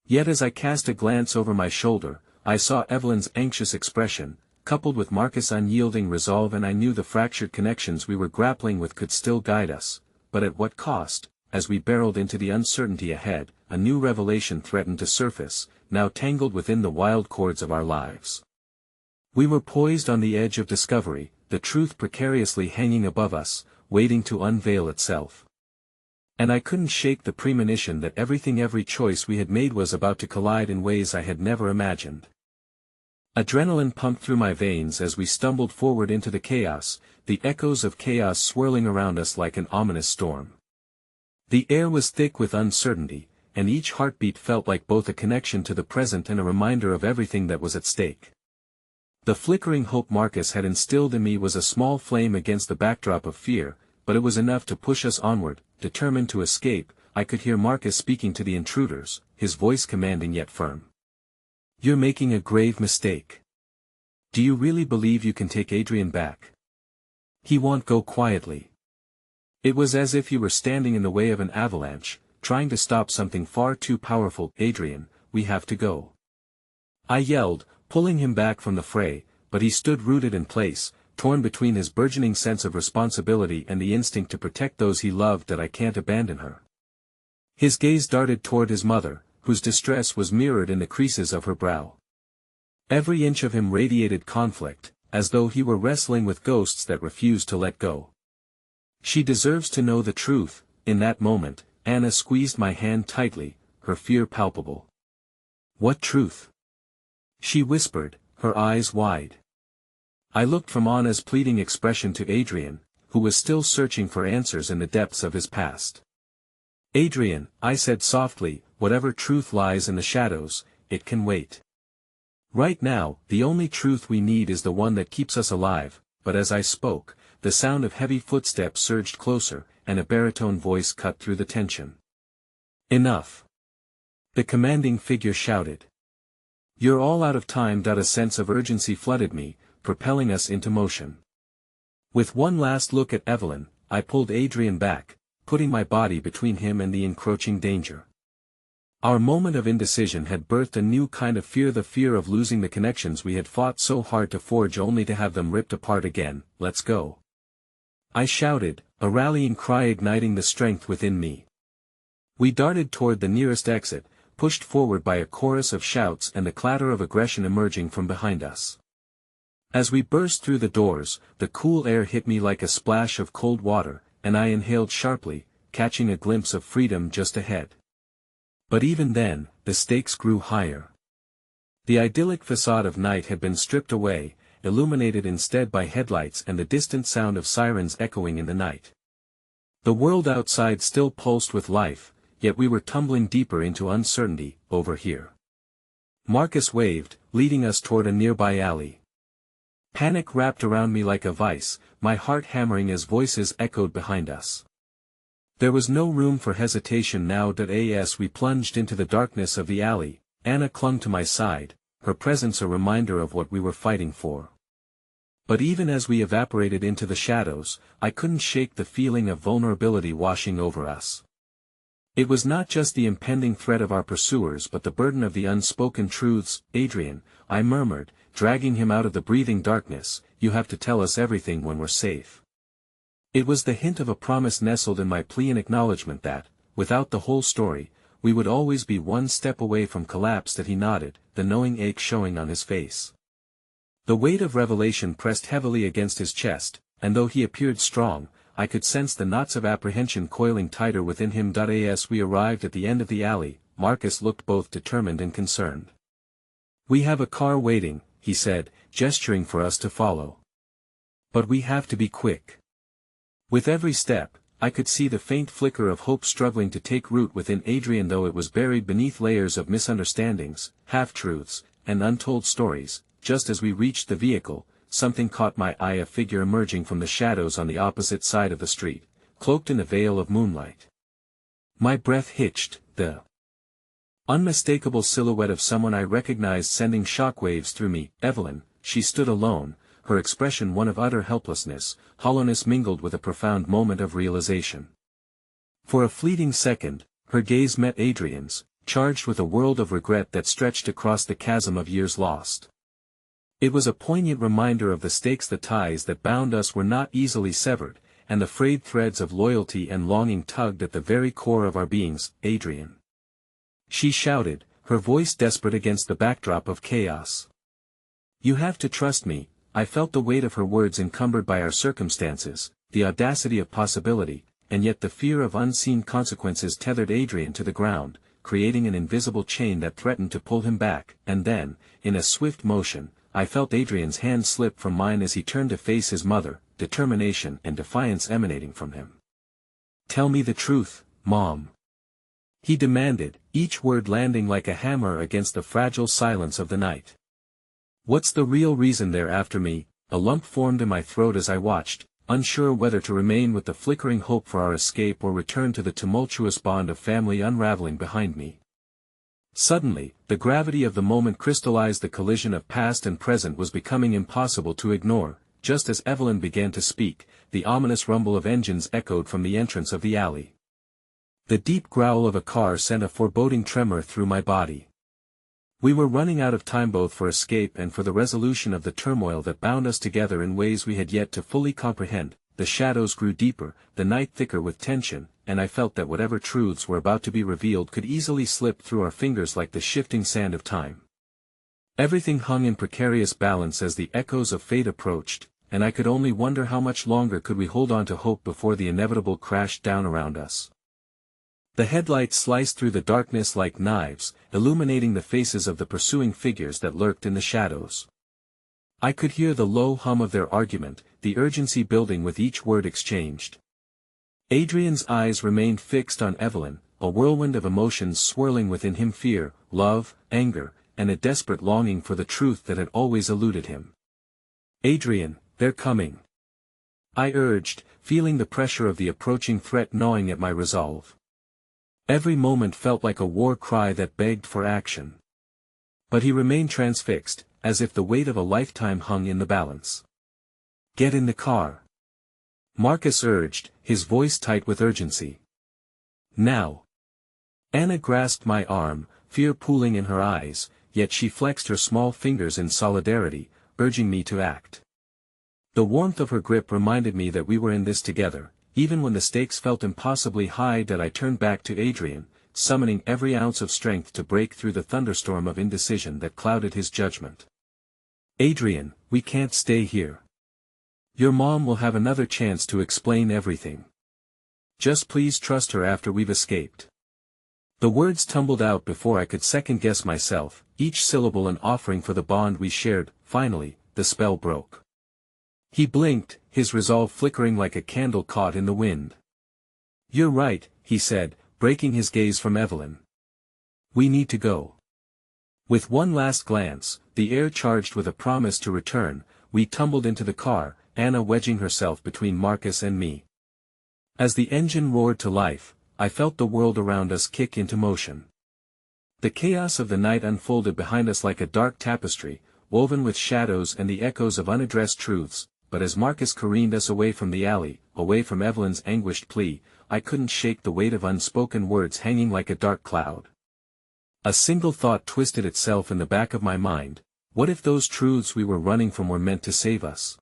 Yet as I cast a glance over my shoulder, I saw Evelyn's anxious expression, coupled with Marcus' unyielding resolve, and I knew the fractured connections we were grappling with could still guide us, but at what cost? As we barreled into the uncertainty ahead, a new revelation threatened to surface, now tangled within the wild cords of our lives. We were poised on the edge of discovery, the truth precariously hanging above us, waiting to unveil itself. And I couldn't shake the premonition that every choice we had made was about to collide in ways I had never imagined. Adrenaline pumped through my veins as we stumbled forward into the chaos, the echoes of chaos swirling around us like an ominous storm. The air was thick with uncertainty, and each heartbeat felt like both a connection to the present and a reminder of everything that was at stake. The flickering hope Marcus had instilled in me was a small flame against the backdrop of fear, but it was enough to push us onward, determined to escape. I could hear Marcus speaking to the intruders, his voice commanding yet firm. "You're making a grave mistake. Do you really believe you can take Adrian back? He won't go quietly. It was as if you were standing in the way of an avalanche, trying to stop something far too powerful. Adrian, we have to go. I yelled, pulling him back from the fray, but he stood rooted in place, torn between his burgeoning sense of responsibility and the instinct to protect those he loved. That I can't abandon her. His gaze darted toward his mother, whose distress was mirrored in the creases of her brow. Every inch of him radiated conflict, as though he were wrestling with ghosts that refused to let go. She deserves to know the truth. In that moment, Anna squeezed my hand tightly, her fear palpable. What truth? She whispered, her eyes wide. I looked from Anna's pleading expression to Adrian, who was still searching for answers in the depths of his past. Adrian, I said softly, whatever truth lies in the shadows, it can wait. Right now, the only truth we need is the one that keeps us alive. But as I spoke, the sound of heavy footsteps surged closer, and a baritone voice cut through the tension. Enough! The commanding figure shouted. You're all out of time. A sense of urgency flooded me, propelling us into motion. With one last look at Evelyn, I pulled Adrian back, putting my body between him and the encroaching danger. Our moment of indecision had birthed a new kind of fear, the fear of losing the connections we had fought so hard to forge only to have them ripped apart again. Let's go! I shouted, a rallying cry igniting the strength within me. We darted toward the nearest exit, pushed forward by a chorus of shouts and the clatter of aggression emerging from behind us. As we burst through the doors, the cool air hit me like a splash of cold water, and I inhaled sharply, catching a glimpse of freedom just ahead. But even then, the stakes grew higher. The idyllic facade of night had been stripped away, illuminated instead by headlights and the distant sound of sirens echoing in the night. The world outside still pulsed with life, yet we were tumbling deeper into uncertainty. Over here. Marcus waved, leading us toward a nearby alley. Panic wrapped around me like a vice, my heart hammering as voices echoed behind us. There was no room for hesitation now. As we plunged into the darkness of the alley, Anna clung to my side, her presence a reminder of what we were fighting for. But even as we evaporated into the shadows, I couldn't shake the feeling of vulnerability washing over us. It was not just the impending threat of our pursuers but the burden of the unspoken truths. Adrian, I murmured, dragging him out of the breathing darkness, you have to tell us everything when we're safe. It was the hint of a promise nestled in my plea, an acknowledgement that, without the whole story, we would always be one step away from collapse. That he nodded, the knowing ache showing on his face. The weight of revelation pressed heavily against his chest, and though he appeared strong, I could sense the knots of apprehension coiling tighter within him. As we arrived at the end of the alley, Marcus looked both determined and concerned. We have a car waiting, he said, gesturing for us to follow. But we have to be quick. With every step, I could see the faint flicker of hope struggling to take root within Adrian, though it was buried beneath layers of misunderstandings, half-truths, and untold stories. Just as we reached the vehicle, something caught my eye, a figure emerging from the shadows on the opposite side of the street, cloaked in a veil of moonlight. My breath hitched, the unmistakable silhouette of someone I recognized sending shockwaves through me. Evelyn, she stood alone, her expression one of utter helplessness, hollowness mingled with a profound moment of realization. For a fleeting second, her gaze met Adrian's, charged with a world of regret that stretched across the chasm of years lost. It was a poignant reminder of the stakes, the ties that bound us were not easily severed, and the frayed threads of loyalty and longing tugged at the very core of our beings. Adrian, she shouted, her voice desperate against the backdrop of chaos. You have to trust me. I felt the weight of her words encumbered by our circumstances, the audacity of possibility, and yet the fear of unseen consequences tethered Adrian to the ground, creating an invisible chain that threatened to pull him back. And then, in a swift motion, I felt Adrian's hand slip from mine as he turned to face his mother, determination and defiance emanating from him. Tell me the truth, Mom, he demanded, each word landing like a hammer against the fragile silence of the night. What's the real reason they're after me? A lump formed in my throat as I watched, unsure whether to remain with the flickering hope for our escape or return to the tumultuous bond of family unraveling behind me. Suddenly, the gravity of the moment crystallized. The collision of past and present was becoming impossible to ignore. Just as Evelyn began to speak, the ominous rumble of engines echoed from the entrance of the alley. The deep growl of a car sent a foreboding tremor through my body. We were running out of time both for escape and for the resolution of the turmoil that bound us together in ways we had yet to fully comprehend. The shadows grew deeper, the night thicker with tension, and I felt that whatever truths were about to be revealed could easily slip through our fingers like the shifting sand of time. Everything hung in precarious balance as the echoes of fate approached, and I could only wonder how much longer could we hold on to hope before the inevitable crashed down around us. The headlights sliced through the darkness like knives, illuminating the faces of the pursuing figures that lurked in the shadows. I could hear the low hum of their argument, the urgency building with each word exchanged. Adrian's eyes remained fixed on Evelyn, a whirlwind of emotions swirling within him: fear, love, anger, and a desperate longing for the truth that had always eluded him. "Adrian, they're coming," I urged, feeling the pressure of the approaching threat gnawing at my resolve. Every moment felt like a war cry that begged for action. But he remained transfixed, as if the weight of a lifetime hung in the balance. "Get in the car," Marcus urged, his voice tight with urgency. "Now." Anna grasped my arm, fear pooling in her eyes, yet she flexed her small fingers in solidarity, urging me to act. The warmth of her grip reminded me that we were in this together, even when the stakes felt impossibly high. That I turned back to Adrian, summoning every ounce of strength to break through the thunderstorm of indecision that clouded his judgment. "Adrian, we can't stay here. Your mom will have another chance to explain everything. Just please trust her after we've escaped." The words tumbled out before I could second-guess myself, each syllable an offering for the bond we shared. Finally, the spell broke. He blinked, his resolve flickering like a candle caught in the wind. "You're right," he said, breaking his gaze from Evelyn. "We need to go." With one last glance, the air charged with a promise to return, we tumbled into the car, Anna wedging herself between Marcus and me. As the engine roared to life, I felt the world around us kick into motion. The chaos of the night unfolded behind us like a dark tapestry, woven with shadows and the echoes of unaddressed truths. But as Marcus careened us away from the alley, away from Evelyn's anguished plea, I couldn't shake the weight of unspoken words hanging like a dark cloud. A single thought twisted itself in the back of my mind: what if those truths we were running from were meant to save us?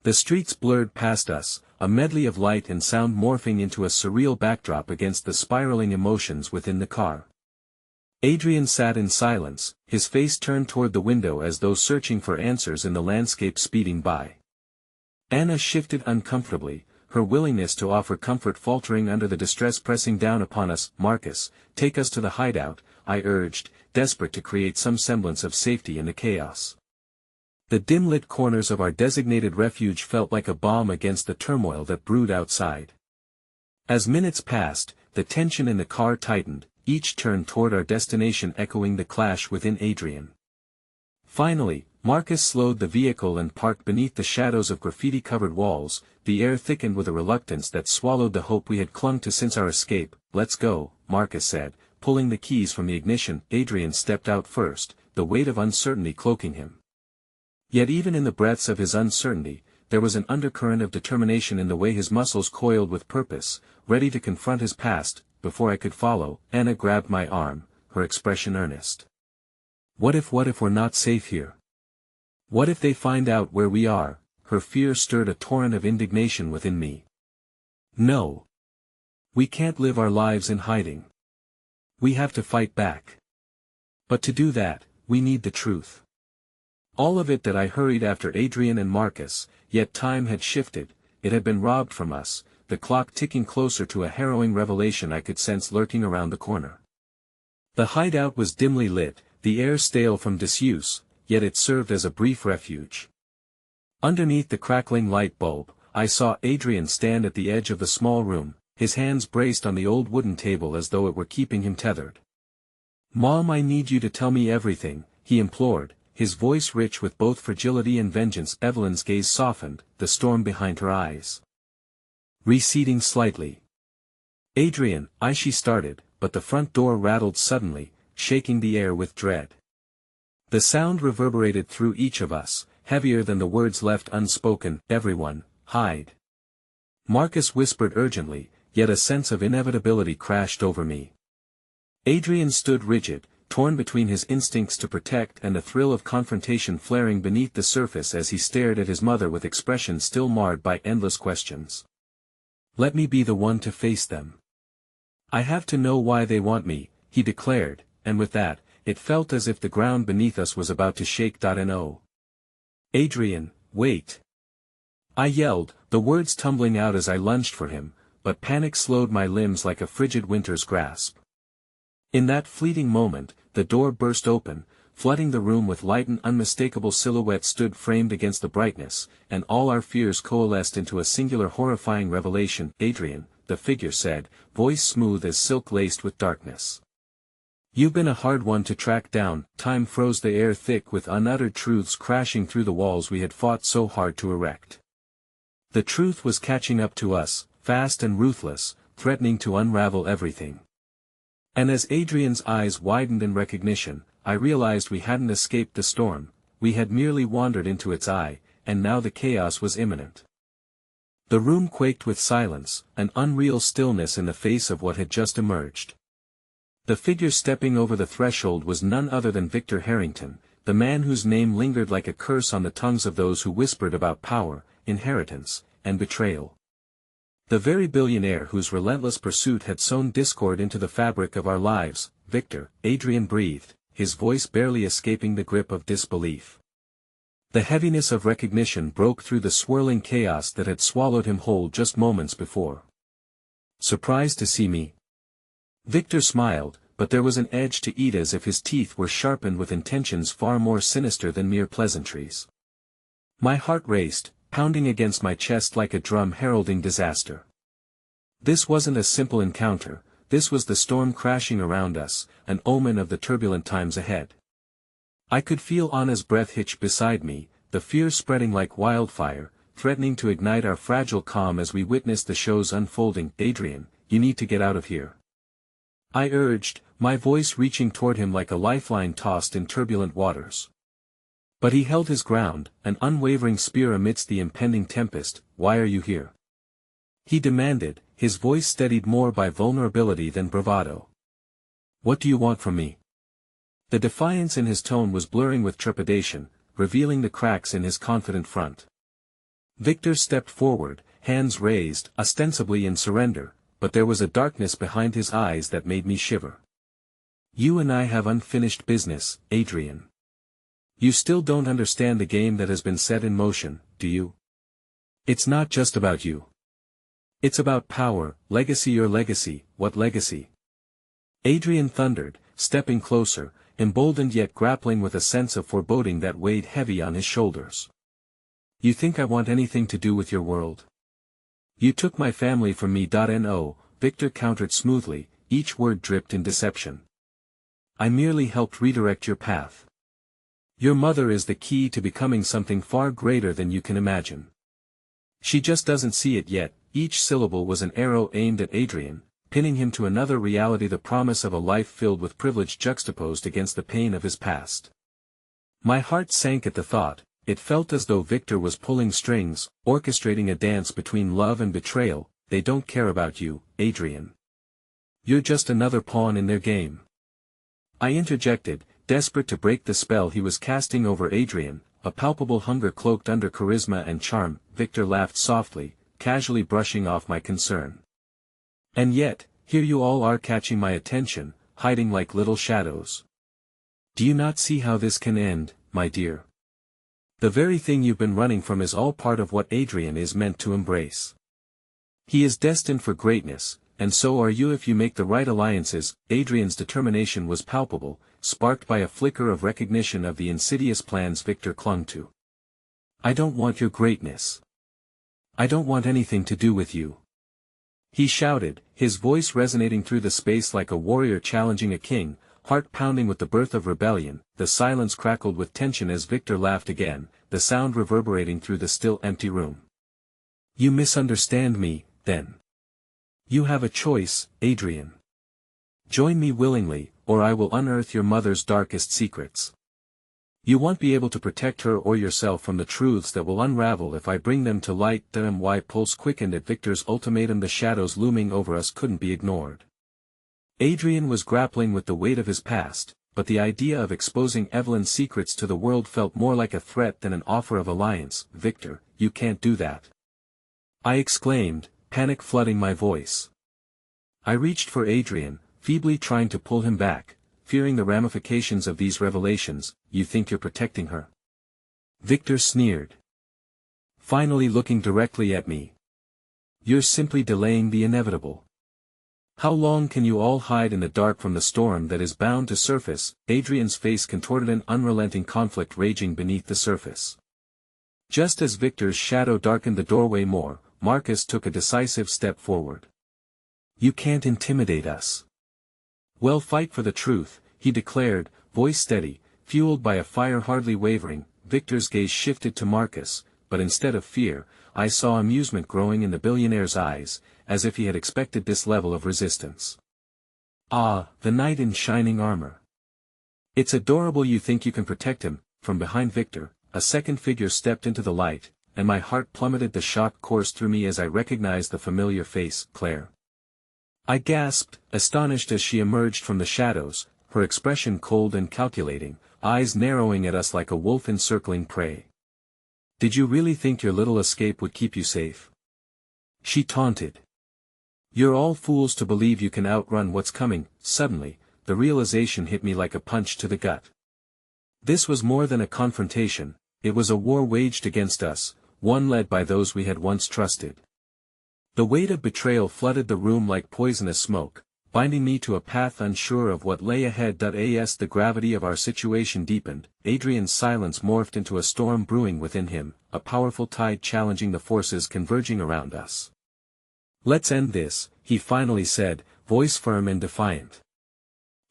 The streets blurred past us, a medley of light and sound morphing into a surreal backdrop against the spiraling emotions within the car. Adrian sat in silence, his face turned toward the window as though searching for answers in the landscape speeding by. Anna shifted uncomfortably, her willingness to offer comfort faltering under the distress pressing down upon us. "Marcus, take us to the hideout," I urged, desperate to create some semblance of safety in the chaos. The dim-lit corners of our designated refuge felt like a balm against the turmoil that brewed outside. As minutes passed, the tension in the car tightened, each turn toward our destination echoing the clash within Adrian. Finally, Marcus slowed the vehicle and parked beneath the shadows of graffiti-covered walls. The air thickened with a reluctance that swallowed the hope we had clung to since our escape. "Let's go," Marcus said, pulling the keys from the ignition. Adrian stepped out first, the weight of uncertainty cloaking him. Yet even in the breadths of his uncertainty, there was an undercurrent of determination in the way his muscles coiled with purpose, ready to confront his past. Before I could follow, Anna grabbed my arm, her expression earnest. What if we're not safe here? What if they find out where we are?" Her fear stirred a torrent of indignation within me. "No. We can't live our lives in hiding. We have to fight back. But to do that, we need the truth." All of it that I hurried after Adrian and Marcus, yet time had shifted, it had been robbed from us, the clock ticking closer to a harrowing revelation I could sense lurking around the corner. The hideout was dimly lit, the air stale from disuse, yet it served as a brief refuge. Underneath the crackling light bulb, I saw Adrian stand at the edge of the small room, his hands braced on the old wooden table as though it were keeping him tethered. "Mom, I need you to tell me everything," he implored, his voice rich with both fragility and vengeance. Evelyn's gaze softened, the storm behind her eyes receding slightly. "Adrian," she started, but the front door rattled suddenly, shaking the air with dread. The sound reverberated through each of us, heavier than the words left unspoken. "Everyone, hide." Marcus whispered urgently, yet a sense of inevitability crashed over me. Adrian stood rigid, torn between his instincts to protect and a thrill of confrontation flaring beneath the surface as he stared at his mother with expression still marred by endless questions. "Let me be the one to face them. I have to know why they want me," he declared, and with that, it felt as if the ground beneath us was about to shake. No. "Adrian, wait!" I yelled, the words tumbling out as I lunged for him, but panic slowed my limbs like a frigid winter's grasp. In that fleeting moment, the door burst open, flooding the room with light. An unmistakable silhouette stood framed against the brightness, and all our fears coalesced into a singular horrifying revelation. "Adrian," the figure said, voice smooth as silk laced with darkness. "You've been a hard one to track down." Time froze the air thick with unuttered truths crashing through the walls we had fought so hard to erect. The truth was catching up to us, fast and ruthless, threatening to unravel everything. And as Adrian's eyes widened in recognition, I realized we hadn't escaped the storm, we had merely wandered into its eye, and now the chaos was imminent. The room quaked with silence, an unreal stillness in the face of what had just emerged. The figure stepping over the threshold was none other than Victor Harrington, the man whose name lingered like a curse on the tongues of those who whispered about power, inheritance, and betrayal. The very billionaire whose relentless pursuit had sown discord into the fabric of our lives. "Victor," Adrian breathed, his voice barely escaping the grip of disbelief. The heaviness of recognition broke through the swirling chaos that had swallowed him whole just moments before. "Surprised to see me?" Victor smiled, but there was an edge to it as if his teeth were sharpened with intentions far more sinister than mere pleasantries. My heart raced, pounding against my chest like a drum heralding disaster. This wasn't a simple encounter, this was the storm crashing around us, an omen of the turbulent times ahead. I could feel Anna's breath hitch beside me, the fear spreading like wildfire, threatening to ignite our fragile calm as we witnessed the show's unfolding. "Adrian, you need to get out of here," I urged, my voice reaching toward him like a lifeline tossed in turbulent waters. But he held his ground, an unwavering spear amidst the impending tempest. "Why are you here?" he demanded, his voice steadied more by vulnerability than bravado. "What do you want from me?" The defiance in his tone was blurring with trepidation, revealing the cracks in his confident front. Victor stepped forward, hands raised, ostensibly in surrender, but there was a darkness behind his eyes that made me shiver. "You and I have unfinished business, Adrian. You still don't understand the game that has been set in motion, do you? It's not just about you. It's about power, legacy." "Your legacy, what legacy?" Adrian thundered, stepping closer, emboldened yet grappling with a sense of foreboding that weighed heavy on his shoulders. "You think I want anything to do with your world? You took my family from me. No, Victor countered smoothly, each word dripped in deception. "I merely helped redirect your path. Your mother is the key to becoming something far greater than you can imagine. She just doesn't see it yet." Each syllable was an arrow aimed at Adrian, pinning him to another reality, the promise of a life filled with privilege juxtaposed against the pain of his past. My heart sank at the thought. It felt as though Victor was pulling strings, orchestrating a dance between love and betrayal. "They don't care about you, Adrian. You're just another pawn in their game," I interjected, desperate to break the spell he was casting over Adrian, a palpable hunger cloaked under charisma and charm. Victor laughed softly, casually brushing off my concern. "And yet, here you all are catching my attention, hiding like little shadows. Do you not see how this can end, my dear? The very thing you've been running from is all part of what Adrian is meant to embrace. He is destined for greatness, and so are you if you make the right alliances." Adrian's determination was palpable, sparked by a flicker of recognition of the insidious plans Victor clung to. "I don't want your greatness. I don't want anything to do with you," he shouted, his voice resonating through the space like a warrior challenging a king, heart pounding with the birth of rebellion. The silence crackled with tension as Victor laughed again, the sound reverberating through the still empty room. "You misunderstand me, then. You have a choice, Adrian. Join me willingly, or I will unearth your mother's darkest secrets. You won't be able to protect her or yourself from the truths that will unravel if I bring them to light. My pulse quickened at Victor's ultimatum. The shadows looming over us couldn't be ignored. Adrian was grappling with the weight of his past, but the idea of exposing Evelyn's secrets to the world felt more like a threat than an offer of alliance. Victor, you can't do that, I exclaimed, panic flooding my voice. I reached for Adrian, feebly trying to pull him back, fearing the ramifications of these revelations. You think you're protecting her? Victor sneered, finally looking directly at me. You're simply delaying the inevitable. How long can you all hide in the dark from the storm that is bound to surface? Adrian's face contorted, an unrelenting conflict raging beneath the surface. Just as Victor's shadow darkened the doorway more, Marcus took a decisive step forward. You can't intimidate us. Well, fight for the truth, he declared, voice steady, fueled by a fire hardly wavering. Victor's gaze shifted to Marcus, but instead of fear, I saw amusement growing in the billionaire's eyes, as if he had expected this level of resistance. Ah, the knight in shining armor. It's adorable. You think you can protect him. From behind Victor, a second figure stepped into the light, and my heart plummeted. The shock coursed through me as I recognized the familiar face, Claire. I gasped, astonished as she emerged from the shadows, her expression cold and calculating, eyes narrowing at us like a wolf encircling prey. Did you really think your little escape would keep you safe? She taunted. You're all fools to believe you can outrun what's coming. Suddenly, the realization hit me like a punch to the gut. This was more than a confrontation, it was a war waged against us, one led by those we had once trusted. The weight of betrayal flooded the room like poisonous smoke, binding me to a path unsure of what lay ahead. As the gravity of our situation deepened, Adrian's silence morphed into a storm brewing within him, a powerful tide challenging the forces converging around us. Let's end this, he finally said, voice firm and defiant.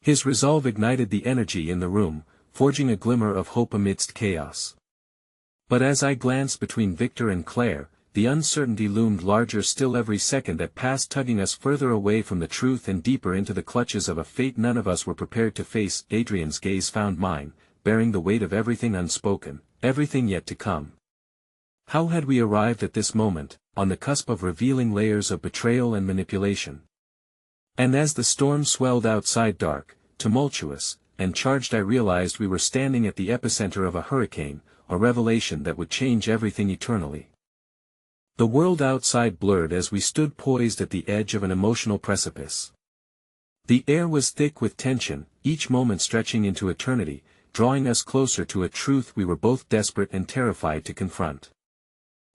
His resolve ignited the energy in the room, forging a glimmer of hope amidst chaos. But as I glanced between Victor and Claire, the uncertainty loomed larger still. Every second that passed tugging us further away from the truth and deeper into the clutches of a fate none of us were prepared to face. Adrian's gaze found mine, bearing the weight of everything unspoken, everything yet to come. How had we arrived at this moment, on the cusp of revealing layers of betrayal and manipulation? And as the storm swelled outside, dark, tumultuous, and charged, I realized we were standing at the epicenter of a hurricane, a revelation that would change everything eternally. The world outside blurred as we stood poised at the edge of an emotional precipice. The air was thick with tension, each moment stretching into eternity, drawing us closer to a truth we were both desperate and terrified to confront.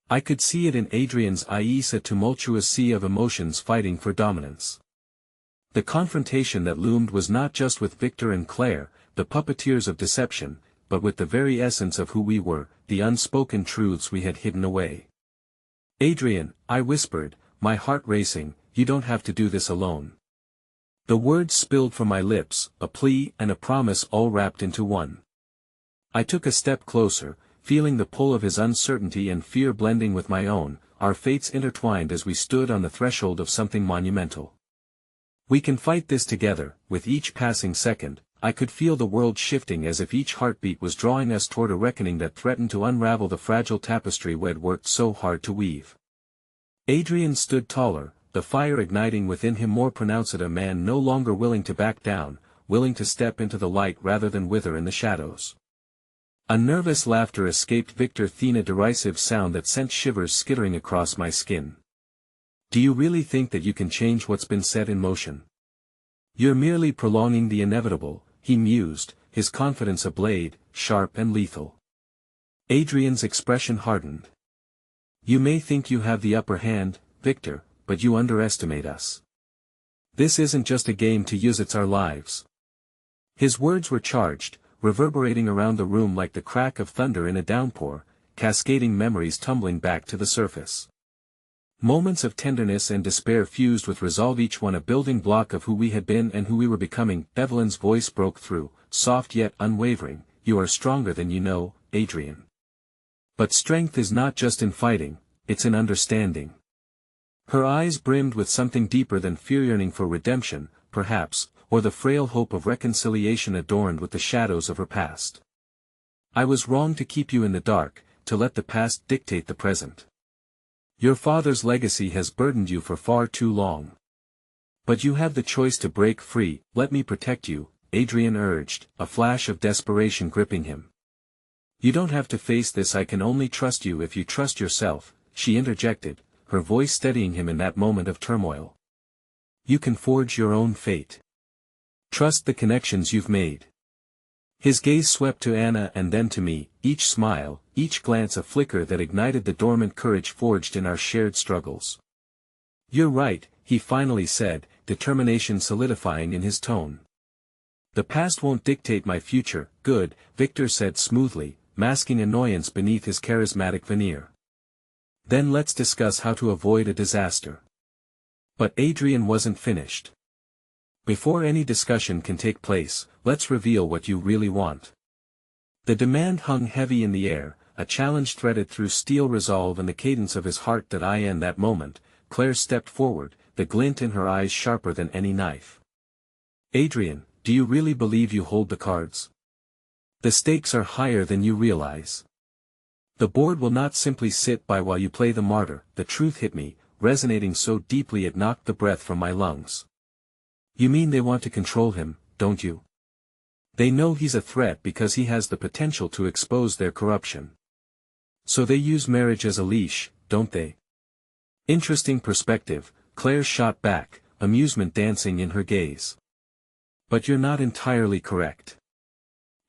I could see it in Adrian's eyes, a tumultuous sea of emotions fighting for dominance. The confrontation that loomed was not just with Victor and Claire, the puppeteers of deception, but with the very essence of who we were, the unspoken truths we had hidden away. Adrian, I whispered, my heart racing, you don't have to do this alone. The words spilled from my lips, a plea and a promise all wrapped into one. I took a step closer, feeling the pull of his uncertainty and fear blending with my own, our fates intertwined as we stood on the threshold of something monumental. We can fight this together. With each passing second, I could feel the world shifting as if each heartbeat was drawing us toward a reckoning that threatened to unravel the fragile tapestry we had worked so hard to weave. Adrian stood taller, the fire igniting within him more pronounced, a man no longer willing to back down, willing to step into the light rather than wither in the shadows. A nervous laughter escaped Victor, a derisive sound that sent shivers skittering across my skin. Do you really think that you can change what's been set in motion? You're merely prolonging the inevitable, he mused, his confidence a blade, sharp and lethal. Adrian's expression hardened. You may think you have the upper hand, Victor, but you underestimate us. This isn't just a game to use, it's our lives. His words were charged, reverberating around the room like the crack of thunder in a downpour, cascading memories tumbling back to the surface. Moments of tenderness and despair fused with resolve, each one a building block of who we had been and who we were becoming. Evelyn's voice broke through, soft yet unwavering. You are stronger than you know, Adrian. But strength is not just in fighting, it's in understanding. Her eyes brimmed with something deeper than fear, yearning for redemption, perhaps, or the frail hope of reconciliation adorned with the shadows of her past. I was wrong to keep you in the dark, to let the past dictate the present. Your father's legacy has burdened you for far too long. But you have the choice to break free. Let me protect you, Adrian urged, a flash of desperation gripping him. You don't have to face this. I can only trust you if you trust yourself, she interjected, her voice steadying him in that moment of turmoil. You can forge your own fate. Trust the connections you've made. His gaze swept to Anna and then to me, each smile, each glance a flicker that ignited the dormant courage forged in our shared struggles. You're right, he finally said, determination solidifying in his tone. The past won't dictate my future. Good, Victor said smoothly, masking annoyance beneath his charismatic veneer. Then let's discuss how to avoid a disaster. But Adrian wasn't finished. Before any discussion can take place, let's reveal what you really want. The demand hung heavy in the air, a challenge threaded through steel resolve and the cadence of his heart. That in that moment, Claire stepped forward, the glint in her eyes sharper than any knife. Adrian, do you really believe you hold the cards? The stakes are higher than you realize. The board will not simply sit by while you play the martyr. The truth hit me, resonating so deeply it knocked the breath from my lungs. You mean they want to control him, don't you? They know he's a threat because he has the potential to expose their corruption. So they use marriage as a leash, don't they? Interesting perspective, Claire shot back, amusement dancing in her gaze. But you're not entirely correct.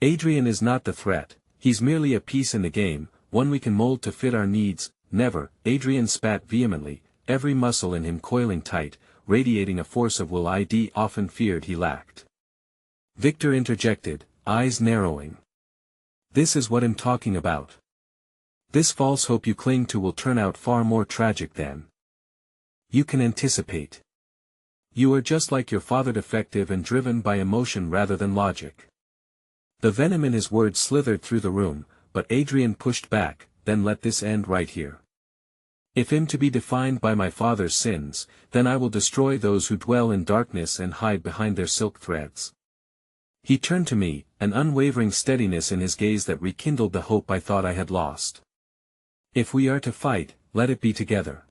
Adrian is not the threat, he's merely a piece in the game, one we can mold to fit our needs. Never, Adrian spat vehemently, every muscle in him coiling tight, radiating a force of will I often feared he lacked. Victor interjected, eyes narrowing. This is what I'm talking about. This false hope you cling to will turn out far more tragic than you can anticipate. You are just like your father, defective and driven by emotion rather than logic. The venom in his words slithered through the room, but Adrian pushed back. Then let this end right here. If I'm to be defined by my father's sins, then I will destroy those who dwell in darkness and hide behind their silk threads. He turned to me, an unwavering steadiness in his gaze that rekindled the hope I thought I had lost. If we are to fight, let it be together.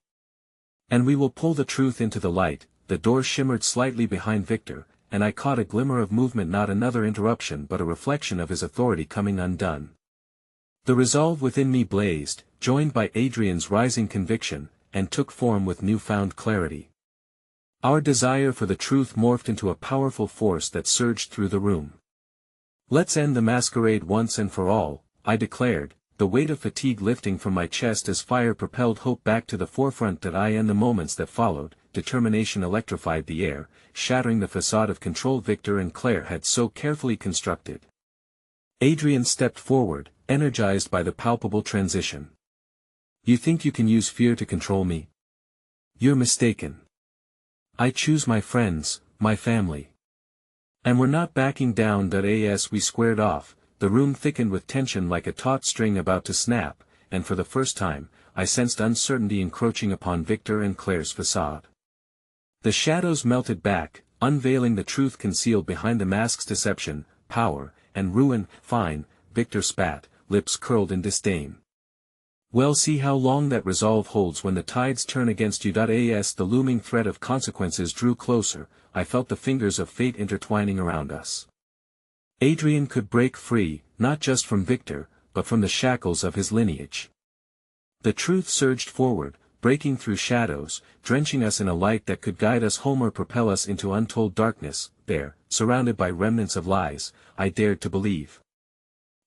And we will pull the truth into the light. The door shimmered slightly behind Victor, and I caught a glimmer of movement, not another interruption but a reflection of his authority coming undone. The resolve within me blazed, joined by Adrian's rising conviction, and took form with newfound clarity. Our desire for the truth morphed into a powerful force that surged through the room. Let's end the masquerade once and for all, I declared, the weight of fatigue lifting from my chest as fire propelled hope back to the forefront. In the moments that followed, determination electrified the air, shattering the facade of control Victor and Claire had so carefully constructed. Adrian stepped forward, energized by the palpable transition. You think you can use fear to control me? You're mistaken. I choose my friends, my family. And we're not backing down. As we squared off, the room thickened with tension like a taut string about to snap, and for the first time, I sensed uncertainty encroaching upon Victor and Claire's facade. The shadows melted back, unveiling the truth concealed behind the mask's deception, power, and ruin. Fine, Victor spat, lips curled in disdain. Well, see how long that resolve holds when the tides turn against you. As the looming threat of consequences drew closer, I felt the fingers of fate intertwining around us. Adrian could break free, not just from Victor, but from the shackles of his lineage. The truth surged forward, breaking through shadows, drenching us in a light that could guide us home or propel us into untold darkness. There, surrounded by remnants of lies, I dared to believe.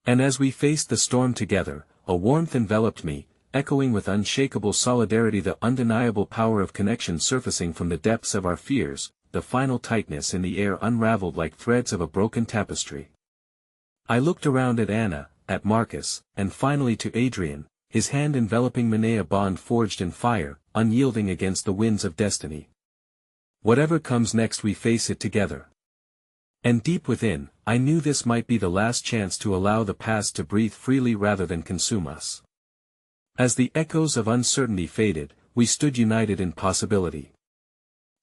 And as we faced the storm together, a warmth enveloped me, echoing with unshakable solidarity the undeniable power of connection surfacing from the depths of our fears. The final tightness in the air unraveled like threads of a broken tapestry. I looked around at Anna, at Marcus, and finally to Adrian, his hand enveloping me, a bond forged in fire, unyielding against the winds of destiny. Whatever comes next, we face it together. And deep within, I knew this might be the last chance to allow the past to breathe freely rather than consume us. As the echoes of uncertainty faded, we stood united in possibility.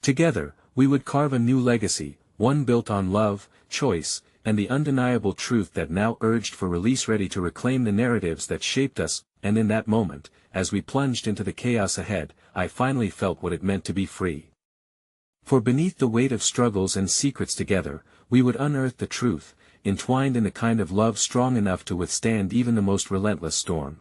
Together, we would carve a new legacy, one built on love, choice, and the undeniable truth that now urged for release, ready to reclaim the narratives that shaped us. And in that moment, as we plunged into the chaos ahead, I finally felt what it meant to be free. For beneath the weight of struggles and secrets together, we would unearth the truth, entwined in a kind of love strong enough to withstand even the most relentless storm.